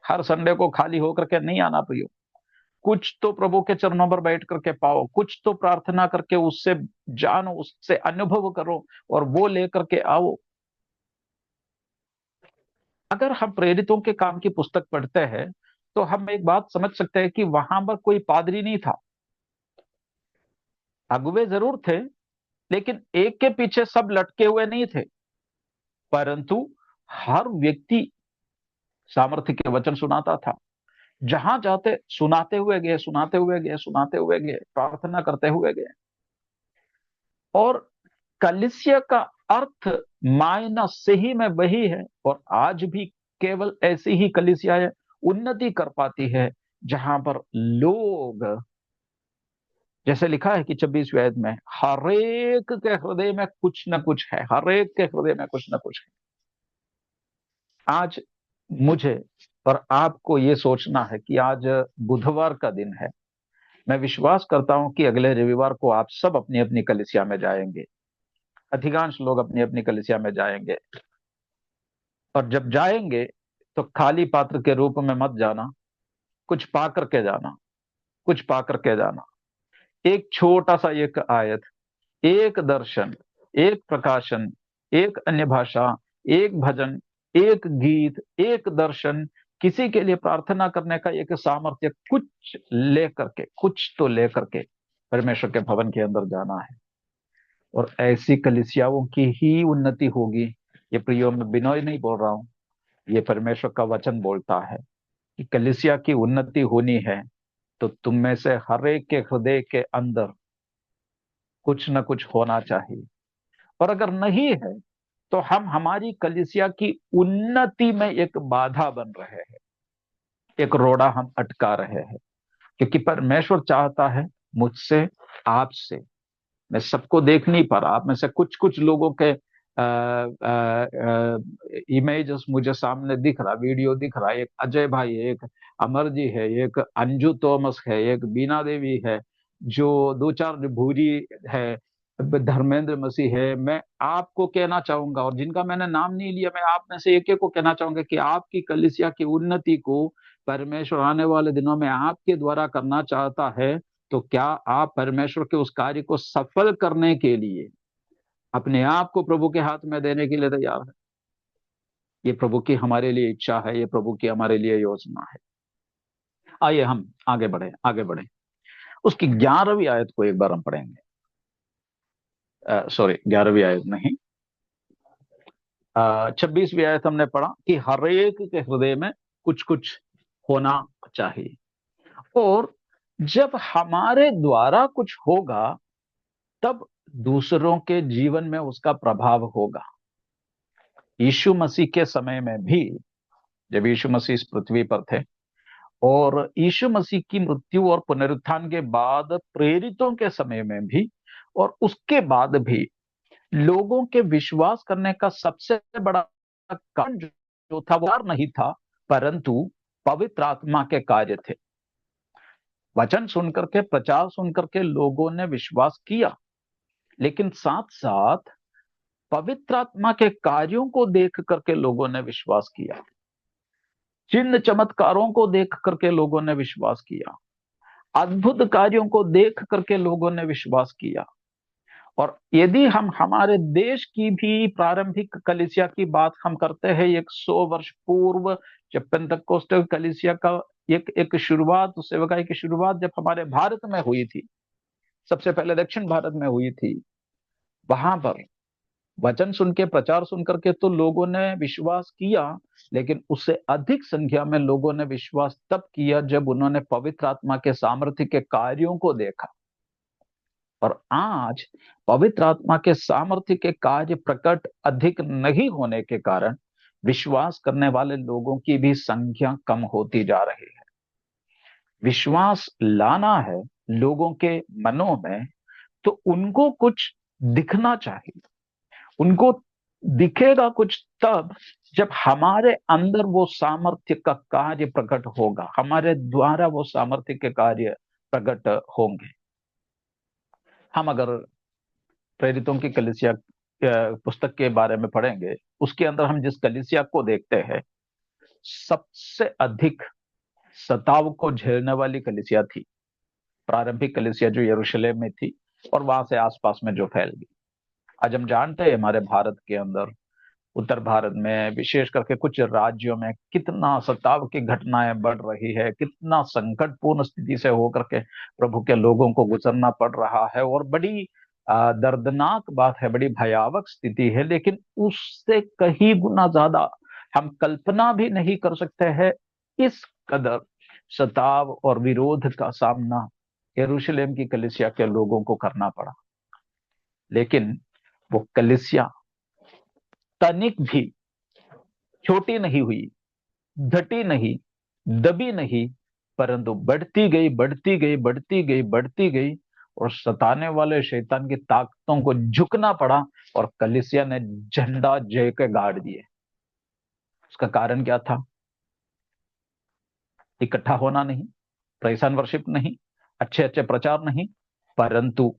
हर संडे को खाली होकर के नहीं आना प्रियो। कुछ तो प्रभु के चरणों पर बैठ करके पाओ, कुछ तो प्रार्थना करके उससे जानो, उससे अनुभव करो और वो लेकर के आओ। अगर हम प्रेरितों के काम की पुस्तक पढ़ते हैं तो हम एक बात समझ सकते हैं कि वहां पर कोई पादरी नहीं था। अगुवे जरूर थे, लेकिन एक के पीछे सब लटके हुए नहीं थे, परंतु हर व्यक्ति सामर्थ्य के वचन सुनाता था। जहां जाते सुनाते हुए गए, सुनाते हुए गए, सुनाते हुए गए, प्रार्थना करते हुए गए। और कलीसिया का अर्थ मायना सही में वही है। और आज भी केवल ऐसी ही कलीसियाएं उन्नति कर पाती है जहां पर लोग, जैसे लिखा है कि 26वें अध्याय में, हरेक के हृदय में कुछ न कुछ है, हरेक के हृदय में कुछ न कुछ है। आज मुझे और आपको ये सोचना है कि आज बुधवार का दिन है। मैं विश्वास करता हूं कि अगले रविवार को आप सब अपनी अपनी कलीसिया में जाएंगे, अधिकांश लोग अपनी अपनी कलीसिया में जाएंगे। और जब जाएंगे तो खाली पात्र के रूप में मत जाना, कुछ पा करके जाना, कुछ पा करके जाना। एक छोटा सा एक आयत, एक दर्शन, एक प्रकाशन, एक अन्य भाषा, एक भजन, एक गीत, एक दर्शन, किसी के लिए प्रार्थना करने का एक सामर्थ्य, कुछ लेकर के, कुछ तो लेकर के परमेश्वर के भवन के अंदर जाना है। और ऐसी कलीसियाओं की ही उन्नति होगी। ये प्रियो में बिनोय नहीं बोल रहा हूं, ये परमेश्वर का वचन बोलता है कि कलीसिया की उन्नति होनी है तो तुम में से हर एक के हृदय के अंदर कुछ न कुछ होना चाहिए। और अगर नहीं है तो हम हमारी कलीसिया की उन्नति में एक बाधा बन रहे हैं, एक रोड़ा हम अटका रहे हैं। क्योंकि परमेश्वर चाहता है मुझसे, आपसे, मैं सबको देख नहीं पा रहा, आप में से कुछ कुछ लोगों के इमेजेस मुझे सामने दिख रहा, वीडियो दिख रहा। एक अजय भाई है, एक अमर जी है, एक अंजू तोमस है, एक बीना देवी है, जो दो चार भूरी है, धर्मेंद्र मसीह है। मैं आपको कहना चाहूंगा, और जिनका मैंने नाम नहीं लिया, मैं आप में से एक एक को कहना चाहूंगा कि आपकी कलीसिया की उन्नति को परमेश्वर आने वाले दिनों में आपके द्वारा करना चाहता है। तो क्या आप परमेश्वर के उस कार्य को सफल करने के लिए अपने आप को प्रभु के हाथ में देने के लिए तैयार है? ये प्रभु की हमारे लिए इच्छा है, ये प्रभु की हमारे लिए योजना है। आइए हम आगे बढ़े, आगे बढ़े। उसकी 11वीं आयत को एक बार हम पढ़ेंगे। सॉरी, 11वीं आयत नहीं, 26वीं आयत हमने पढ़ा कि हर एक के हृदय में कुछ कुछ होना चाहिए, और जब हमारे द्वारा कुछ होगा तब दूसरों के जीवन में उसका प्रभाव होगा। यीशु मसीह के समय में भी, जब यीशु मसीह इस पृथ्वी पर थे, और यीशु मसीह की मृत्यु और पुनरुत्थान के बाद प्रेरितों के समय में भी, और उसके बाद भी लोगों के विश्वास करने का सबसे बड़ा कारण जो था वो और नहीं था, परंतु पवित्र आत्मा के कार्य थे। वचन सुनकर के, प्रचार सुनकर के लोगों ने विश्वास किया, लेकिन साथ साथ पवित्र आत्मा के कार्यों को देख करके लोगों ने विश्वास किया। चिन्ह चमत्कारों को देख करके लोगों ने विश्वास किया, अद्भुत कार्यों को देख करके लोगों ने विश्वास किया। और यदि हम हमारे देश की भी प्रारंभिक कलीसिया की बात हम करते हैं, 100 वर्ष पूर्व, जब पेंतकोस्टल कलीसिया का एक शुरुआत, सेवकाई की शुरुआत जब हमारे भारत में हुई थी, सबसे पहले दक्षिण भारत में हुई थी, वहां पर वचन सुन के, प्रचार सुन करके तो लोगों ने विश्वास किया, लेकिन उससे अधिक संख्या में लोगों ने विश्वास तब किया जब उन्होंने पवित्र आत्मा के सामर्थ्य के कार्यों को देखा। और आज पवित्र आत्मा के सामर्थ्य के कार्य प्रकट अधिक नहीं होने के कारण विश्वास करने वाले लोगों की भी संख्या कम होती जा रही है। विश्वास लाना है लोगों के मनों में, तो उनको कुछ दिखना चाहिए। उनको दिखेगा कुछ तब जब हमारे अंदर वो सामर्थ्य का कार्य प्रकट होगा, हमारे द्वारा वो सामर्थ्य के कार्य प्रकट होंगे। हम अगर प्रेरितों की कलीसिया पुस्तक के बारे में पढ़ेंगे, उसके अंदर हम जिस कलीसिया को देखते हैं, सबसे अधिक सताव को झेलने वाली कलीसिया थी प्रारंभिक कलीसिया, जो यरूशलेम में थी और वहां से आसपास में जो फैल गई। आज हम जानते हैं हमारे भारत के अंदर, उत्तर भारत में विशेष करके कुछ राज्यों में कितना सताव की घटनाएं बढ़ रही है, कितना संकटपूर्ण स्थिति से होकर के प्रभु के लोगों को गुजरना पड़ रहा है, और बड़ी दर्दनाक बात है, बड़ी भयावह स्थिति है। लेकिन उससे कहीं गुना ज्यादा हम कल्पना भी नहीं कर सकते हैं, इस कदर सताव और विरोध का सामना यरूशलेम की कलीसिया के लोगों को करना पड़ा। लेकिन वो कलीसिया तनिक भी छोटी नहीं हुई, घटी नहीं, दबी नहीं, परंतु बढ़ती गई, बढ़ती गई, बढ़ती गई, बढ़ती गई, और सताने वाले शैतान की ताकतों को झुकना पड़ा, और कलीसिया ने झंडा जय के गाड़ दिए। उसका कारण क्या था? इकट्ठा होना नहीं, प्रेज़ एंड वर्शिप नहीं, अच्छे अच्छे प्रचार नहीं, परंतु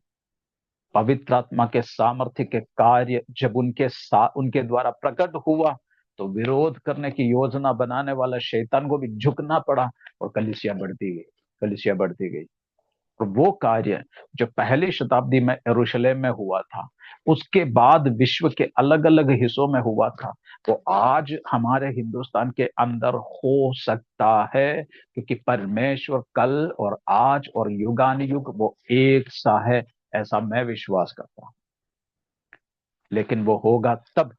पवित्र आत्मा के सामर्थ्य के कार्य जब उनके द्वारा प्रकट हुआ, तो विरोध करने की योजना बनाने वाला शैतान को भी झुकना पड़ा, और कलीसिया बढ़ती गई, कलीसिया बढ़ती गई। और वो कार्य जो पहली शताब्दी में यरूशलेम में हुआ था, उसके बाद विश्व के अलग अलग हिस्सों में हुआ था, वो आज हमारे हिंदुस्तान के अंदर हो सकता है, क्योंकि परमेश्वर कल और आज और युगानुयुग वो एक सा है, ऐसा मैं विश्वास करता हूं। लेकिन वो होगा तब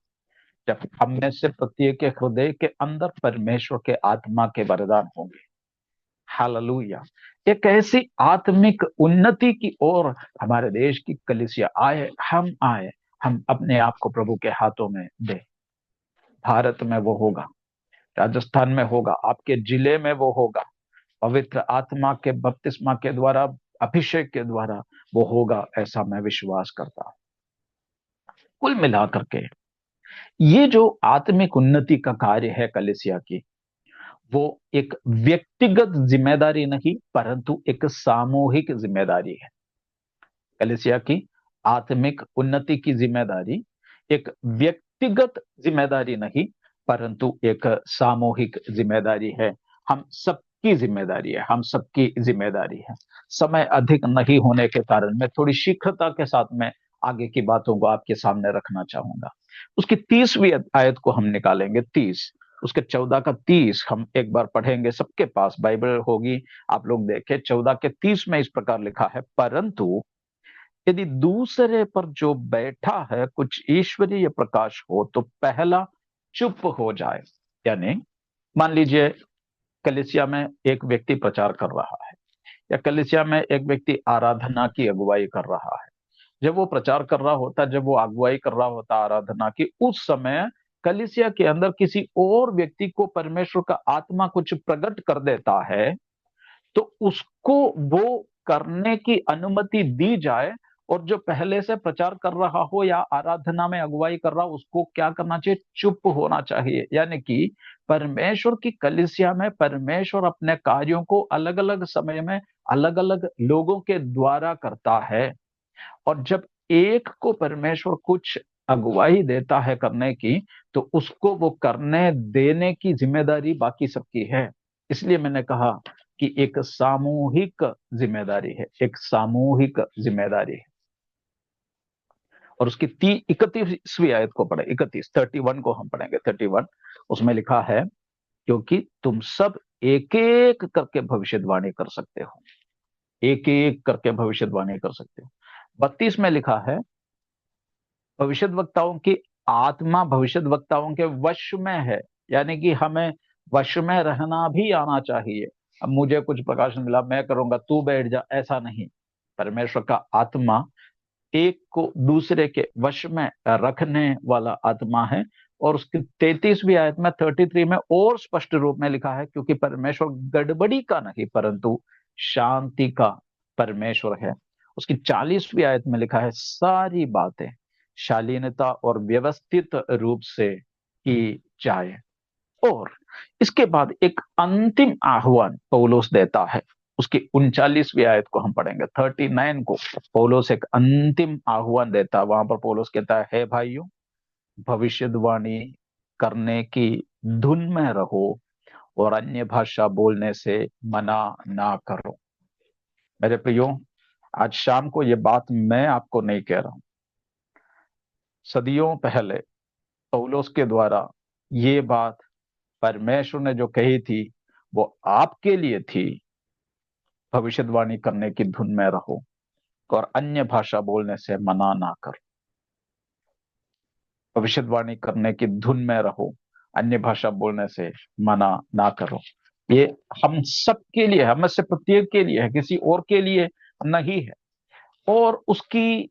जब हम में से प्रत्येक के हृदय के अंदर परमेश्वर के आत्मा के वरदान होंगे। हालेलुया। एक ऐसी आत्मिक उन्नति की ओर हमारे देश की कलीसिया आए, हम अपने आप को प्रभु के हाथों में दे। भारत में वो होगा, राजस्थान में होगा, आपके जिले में वो होगा, पवित्र आत्मा के बपतिस्मा के द्वारा, अभिषेक के द्वारा वो होगा, ऐसा मैं विश्वास करता हूं। कुल मिलाकर के ये जो आत्मिक उन्नति का कार्य है कलीसिया की, वो एक व्यक्तिगत जिम्मेदारी नहीं, परंतु एक सामूहिक जिम्मेदारी है। कलीसिया की आत्मिक उन्नति की जिम्मेदारी एक व्यक्तिगत जिम्मेदारी नहीं, परंतु एक सामूहिक जिम्मेदारी है। हम सबकी जिम्मेदारी है, हम सबकी जिम्मेदारी है। समय अधिक नहीं होने के कारण मैं थोड़ी शीघ्रता के साथ में आगे की बातों को आपके सामने रखना चाहूंगा। उसकी 30वीं आयत को हम निकालेंगे, 30, उसके 14 का 30 हम एक बार पढ़ेंगे। सबके पास बाइबल होगी, आप लोग देखें। 14 के 30 में इस प्रकार लिखा है, परंतु यदि दूसरे पर जो बैठा है कुछ ईश्वरीय प्रकाश हो तो पहला चुप हो जाए। यानी मान लीजिए कलीसिया में एक व्यक्ति प्रचार कर रहा है, या कलीसिया में एक व्यक्ति आराधना की अगुवाई कर रहा है। जब वो प्रचार कर रहा होता, जब वो अगुवाई कर रहा होता आराधना की, उस समय कलीसिया के अंदर किसी और व्यक्ति को परमेश्वर का आत्मा कुछ प्रकट कर देता है, तो उसको वो करने की अनुमति दी जाए। और जो पहले से प्रचार कर रहा हो या आराधना में अगुवाई कर रहा हो, उसको क्या करना चाहिए? चुप होना चाहिए। यानी कि परमेश्वर की कलीसिया में परमेश्वर अपने कार्यों को अलग अलग समय में अलग अलग लोगों के द्वारा करता है। और जब एक को परमेश्वर कुछ अगुवाई देता है करने की, तो उसको वो करने देने की जिम्मेदारी बाकी सबकी है। इसलिए मैंने कहा कि एक सामूहिक जिम्मेदारी है, एक सामूहिक जिम्मेदारी है। और उसकी 31वीं आयत को पढ़े, 31 को हम पढ़ेंगे। 31 उसमें लिखा है, क्योंकि तुम सब एक एक करके भविष्यवाणी कर सकते हो, एक एक करके भविष्यवाणी कर सकते हो। 32 में लिखा है, भविष्यद्वक्ताओं की आत्मा भविष्यद्वक्ताओं के वश में है। यानी कि हमें वश में रहना भी आना चाहिए। अब मुझे कुछ प्रकाशन मिला, मैं करूंगा, तू बैठ जा, ऐसा नहीं। परमेश्वर का आत्मा एक को दूसरे के वश में रखने वाला आत्मा है। और उसकी 33वीं आयत में 33 में और स्पष्ट रूप में लिखा है, क्योंकि परमेश्वर गड़बड़ी का नहीं परंतु शांति का परमेश्वर है। उसकी 40वीं आयत में लिखा है, सारी बातें शालीनता और व्यवस्थित रूप से की जाए। और इसके बाद एक अंतिम आह्वान पौलुस देता है। उसकी 39वीं आयत को हम पढ़ेंगे, 39 को पौलुस एक अंतिम आह्वान देता है। वहां पर पौलुस कहता है, हे भाइयों, भविष्यवाणी करने की धुन में रहो और अन्य भाषा बोलने से मना ना करो। मेरे प्रियो, आज शाम को ये बात मैं आपको नहीं कह रहा हूं, सदियों पहले पौलुस के द्वारा ये बात परमेश्वर ने जो कही थी वो आपके लिए थी। भविष्यवाणी करने की धुन में रहो और अन्य भाषा बोलने से मना ना करो। भविष्यवाणी करने की धुन में रहो, अन्य भाषा बोलने से मना ना करो। ये हम सब के लिए, हम में से प्रत्येक के लिए है, किसी और के लिए नहीं है। और उसकी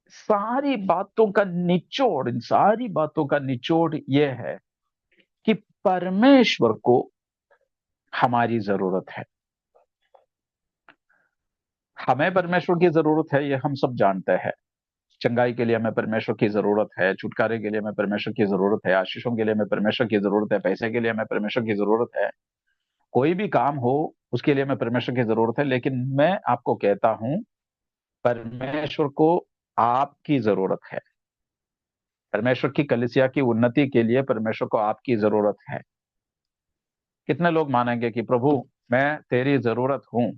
सारी बातों का निचोड़, इन सारी बातों का निचोड़ यह है कि परमेश्वर को हमारी जरूरत है। हमें परमेश्वर की जरूरत है, ये हम सब जानते हैं। चंगाई के लिए हमें परमेश्वर की जरूरत है, छुटकारे के लिए हमें परमेश्वर की जरूरत है, आशीषों के लिए हमें परमेश्वर की जरूरत है, पैसे के लिए हमें परमेश्वर की जरूरत है, कोई भी काम हो उसके लिए हमें परमेश्वर की जरूरत है। लेकिन मैं आपको कहता हूं, परमेश्वर को आपकी जरूरत है। परमेश्वर की कलीसिया की उन्नति के लिए परमेश्वर को आपकी जरूरत है। कितने लोग मानेंगे कि प्रभु मैं तेरी जरूरत हूं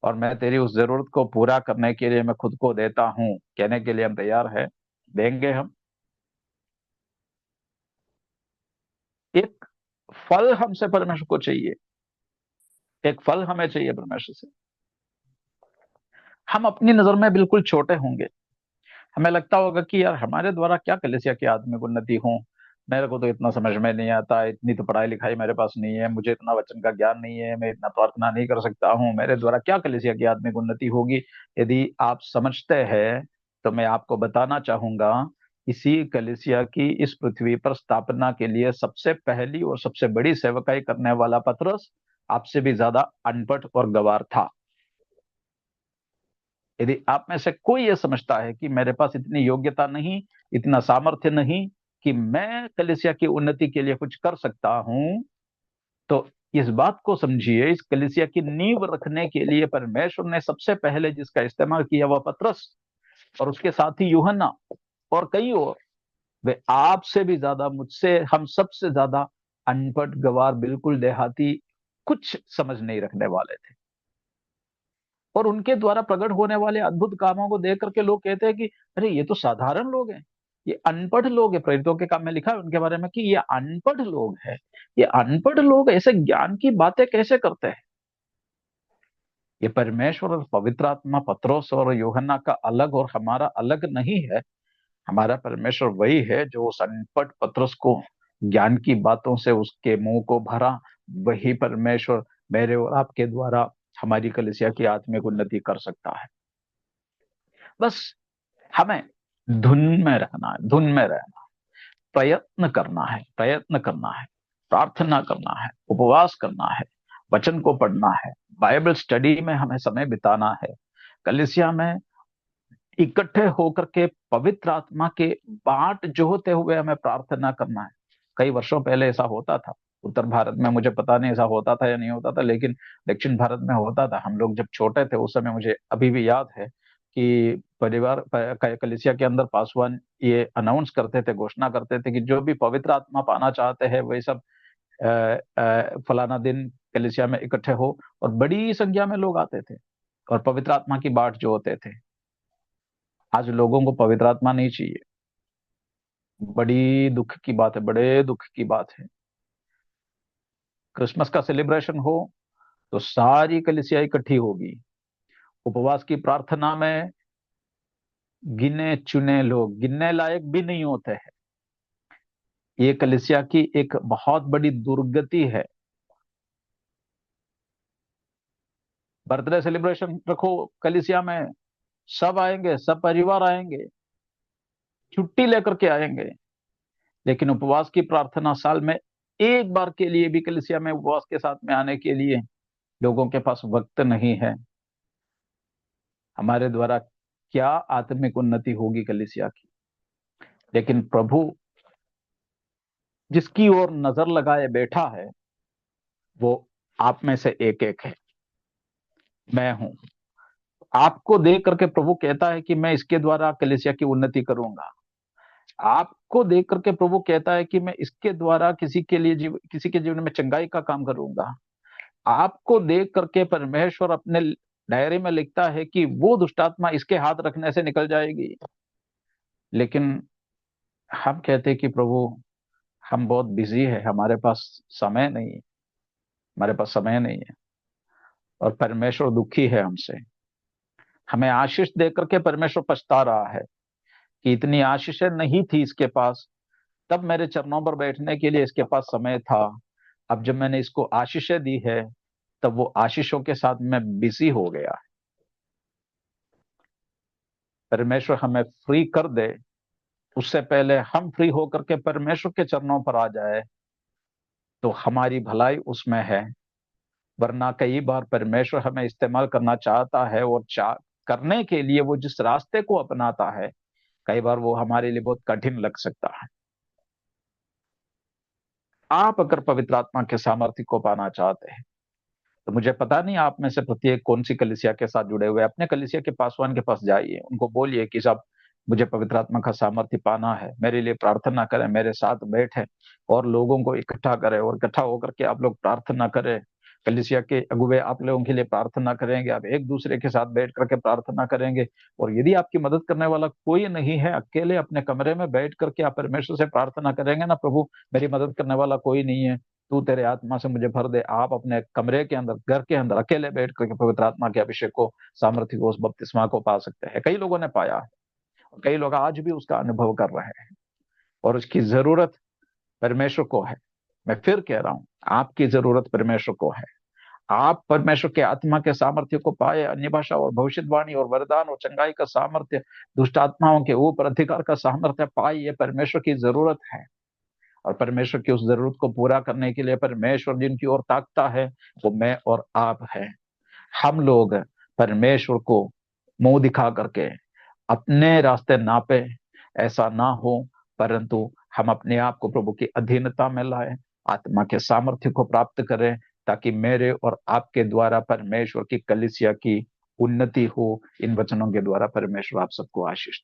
और मैं तेरी उस जरूरत को पूरा करने के लिए मैं खुद को देता हूं? कहने के लिए हम तैयार है, देंगे हम। एक फल हमसे परमेश्वर को चाहिए, एक फल हमें चाहिए परमेश्वर से। हम अपनी नजर में बिल्कुल छोटे होंगे, हमें लगता होगा कि यार हमारे द्वारा क्या कलीसिया के आदमी को उन्नति हो, मेरे को तो इतना समझ में नहीं आता, इतनी तो पढ़ाई लिखाई मेरे पास नहीं है, मुझे इतना वचन का ज्ञान नहीं है, मैं इतना प्रार्थना नहीं कर सकता हूँ, मेरे द्वारा क्या कलीसिया के आदमी को उन्नति होगी। यदि आप समझते हैं तो मैं आपको बताना चाहूंगा, इसी कलीसिया की इस पृथ्वी पर स्थापना के लिए सबसे पहली और सबसे बड़ी सेवकाई करने वाला पतरस आपसे भी ज्यादा अनपढ़ और गंवार था। यदि आप में से कोई ये समझता है कि मेरे पास इतनी योग्यता नहीं, इतना सामर्थ्य नहीं कि मैं कलीसिया की उन्नति के लिए कुछ कर सकता हूं, तो इस बात को समझिए, इस कलीसिया की नींव रखने के लिए परमेश्वर ने सबसे पहले जिसका इस्तेमाल किया वह पतरस, और उसके साथ ही यूहन्ना और कई और। वे आपसे भी ज्यादा, मुझसे, हम सबसे ज्यादा अनपढ़ गवार, बिल्कुल देहाती, कुछ समझ नहीं रखने वाले थे। और उनके द्वारा प्रकट होने वाले अद्भुत कामों को देख करके लोग कहते हैं कि अरे ये तो साधारण लोग हैं, ये अनपढ़ लोग हैं। प्रेरितों के काम में लिखा है उनके बारे में कि ये अनपढ़ लोग हैं, ये अनपढ़ लोग ऐसे ज्ञान की बातें कैसे करते हैं। ये परमेश्वर और पवित्र आत्मा, पत्रोस और यूहन्ना का अलग और हमारा अलग नहीं है। हमारा परमेश्वर वही है जो उस अनपढ़ पतरस को ज्ञान की बातों से उसके मुंह को भरा। वही परमेश्वर मेरे और आपके द्वारा हमारी कलीसिया की आत्मिक उन्नति कर सकता है। बस हमें धुन में रहना है, धुन में रहना है, प्रयत्न करना है, प्रयत्न करना है, प्रार्थना करना है, उपवास करना है, वचन को पढ़ना है, बाइबल स्टडी में हमें समय बिताना है, कलीसिया में इकट्ठे होकर के पवित्र आत्मा के बाट जोहते हुए हमें प्रार्थना करना है। कई वर्षों पहले ऐसा होता था उत्तर भारत में, मुझे पता नहीं ऐसा होता था या नहीं होता था, लेकिन दक्षिण भारत में होता था। हम लोग जब छोटे थे उस समय मुझे अभी भी याद है कि कलीसिया के अंदर पासवान ये अनाउंस करते थे, घोषणा करते थे कि जो भी पवित्र आत्मा पाना चाहते हैं वही सब फलाना दिन कलीसिया में इकट्ठे हो। और बड़ी संख्या में लोग आते थे और पवित्र आत्मा की बाट जो होते थे। आज लोगों को पवित्र आत्मा नहीं चाहिए। बड़ी दुख की बात है, बड़े दुख की बात है। क्रिसमस का सेलिब्रेशन हो तो सारी कलीसिया इकट्ठी होगी। उपवास की प्रार्थना में गिने चुने लोग, गिनने लायक भी नहीं होते हैं। ये कलीसिया की एक बहुत बड़ी दुर्गति है। बर्थडे सेलिब्रेशन रखो कलीसिया में, सब आएंगे, सब परिवार आएंगे, छुट्टी लेकर के आएंगे। लेकिन उपवास की प्रार्थना साल में एक बार के लिए भी कलीसिया में उपवास के साथ में आने के लिए लोगों के पास वक्त नहीं है। हमारे द्वारा क्या आत्मिक उन्नति होगी कलीसिया की? लेकिन प्रभु जिसकी ओर नजर लगाए बैठा है वो आप में से एक एक है। मैं हूं। आपको देख करके प्रभु कहता है कि मैं इसके द्वारा कलीसिया की उन्नति करूंगा। आपको देख करके प्रभु कहता है कि मैं इसके द्वारा किसी के जीवन में चंगाई का काम करूंगा। आपको देख करके परमेश्वर अपने डायरी में लिखता है कि वो दुष्टात्मा इसके हाथ रखने से निकल जाएगी। लेकिन हम कहते हैं कि प्रभु हम बहुत बिजी है, हमारे पास समय नहीं है, हमारे पास समय नहीं है। और परमेश्वर दुखी है हमसे। हमें आशीष देकर के परमेश्वर पछता रहा है कि इतनी आशीषें नहीं थी इसके पास, तब मेरे चरणों पर बैठने के लिए इसके पास समय था। अब जब मैंने इसको आशीषें दी है तब वो आशीषों के साथ में बिजी हो गया। परमेश्वर हमें फ्री कर दे, उससे पहले हम फ्री होकर के परमेश्वर के चरणों पर आ जाए तो हमारी भलाई उसमें है। वरना कई बार परमेश्वर हमें इस्तेमाल करना चाहता है और करने के लिए वो जिस रास्ते को अपनाता है कई बार वो हमारे लिए बहुत कठिन लग सकता है। आप अगर पवित्र आत्मा के सामर्थ्य को पाना चाहते हैं तो मुझे पता नहीं आप में से प्रत्येक कौन सी कलीसिया के साथ जुड़े हुए, अपने कलीसिया के पासवान के पास जाइए, उनको बोलिए कि साहब मुझे पवित्र आत्मा का सामर्थ्य पाना है, मेरे लिए प्रार्थना करें, मेरे साथ बैठे और लोगों को इकट्ठा करें और इकट्ठा होकर के आप लोग प्रार्थना करें। कलीसिया के अगुवे आप लोगों के लिए प्रार्थना करेंगे, आप एक दूसरे के साथ बैठ करके प्रार्थना करेंगे। और यदि आपकी मदद करने वाला कोई नहीं है, अकेले अपने कमरे में बैठ करके आप परमेश्वर से प्रार्थना करेंगे ना, प्रभु मेरी मदद करने वाला कोई नहीं है, तू तेरे आत्मा से मुझे भर दे। आप अपने कमरे के अंदर, घर के अंदर अकेले बैठ करके पवित्र आत्मा के अभिषेक को, सामर्थ्य को, उस बपतिस्मा को पा सकते हैं। कई लोगों ने पाया है और कई लोग आज भी उसका अनुभव कर रहे हैं और उसकी जरूरत परमेश्वर को है। मैं फिर कह रहा हूं, आपकी जरूरत परमेश्वर को है। आप परमेश्वर के आत्मा के सामर्थ्य को पाए, अन्य भाषा और भविष्यवाणी और वरदान और चंगाई का सामर्थ्य, दुष्ट आत्माओं के ऊपर अधिकार का सामर्थ्य पाए, ये परमेश्वर की जरूरत है। और परमेश्वर की उस जरूरत को पूरा करने के लिए परमेश्वर जिनकी ओर ताकता है वो मैं और आप हैं। हम लोग परमेश्वर को मुंह दिखा करके अपने रास्ते नापे, ऐसा ना हो, परंतु हम अपने आप को प्रभु की अधीनता में लाए, आत्मा के सामर्थ्य को प्राप्त करें, ताकि मेरे और आपके द्वारा परमेश्वर की कलीसिया की उन्नति हो। इन वचनों के द्वारा परमेश्वर आप सबको आशीष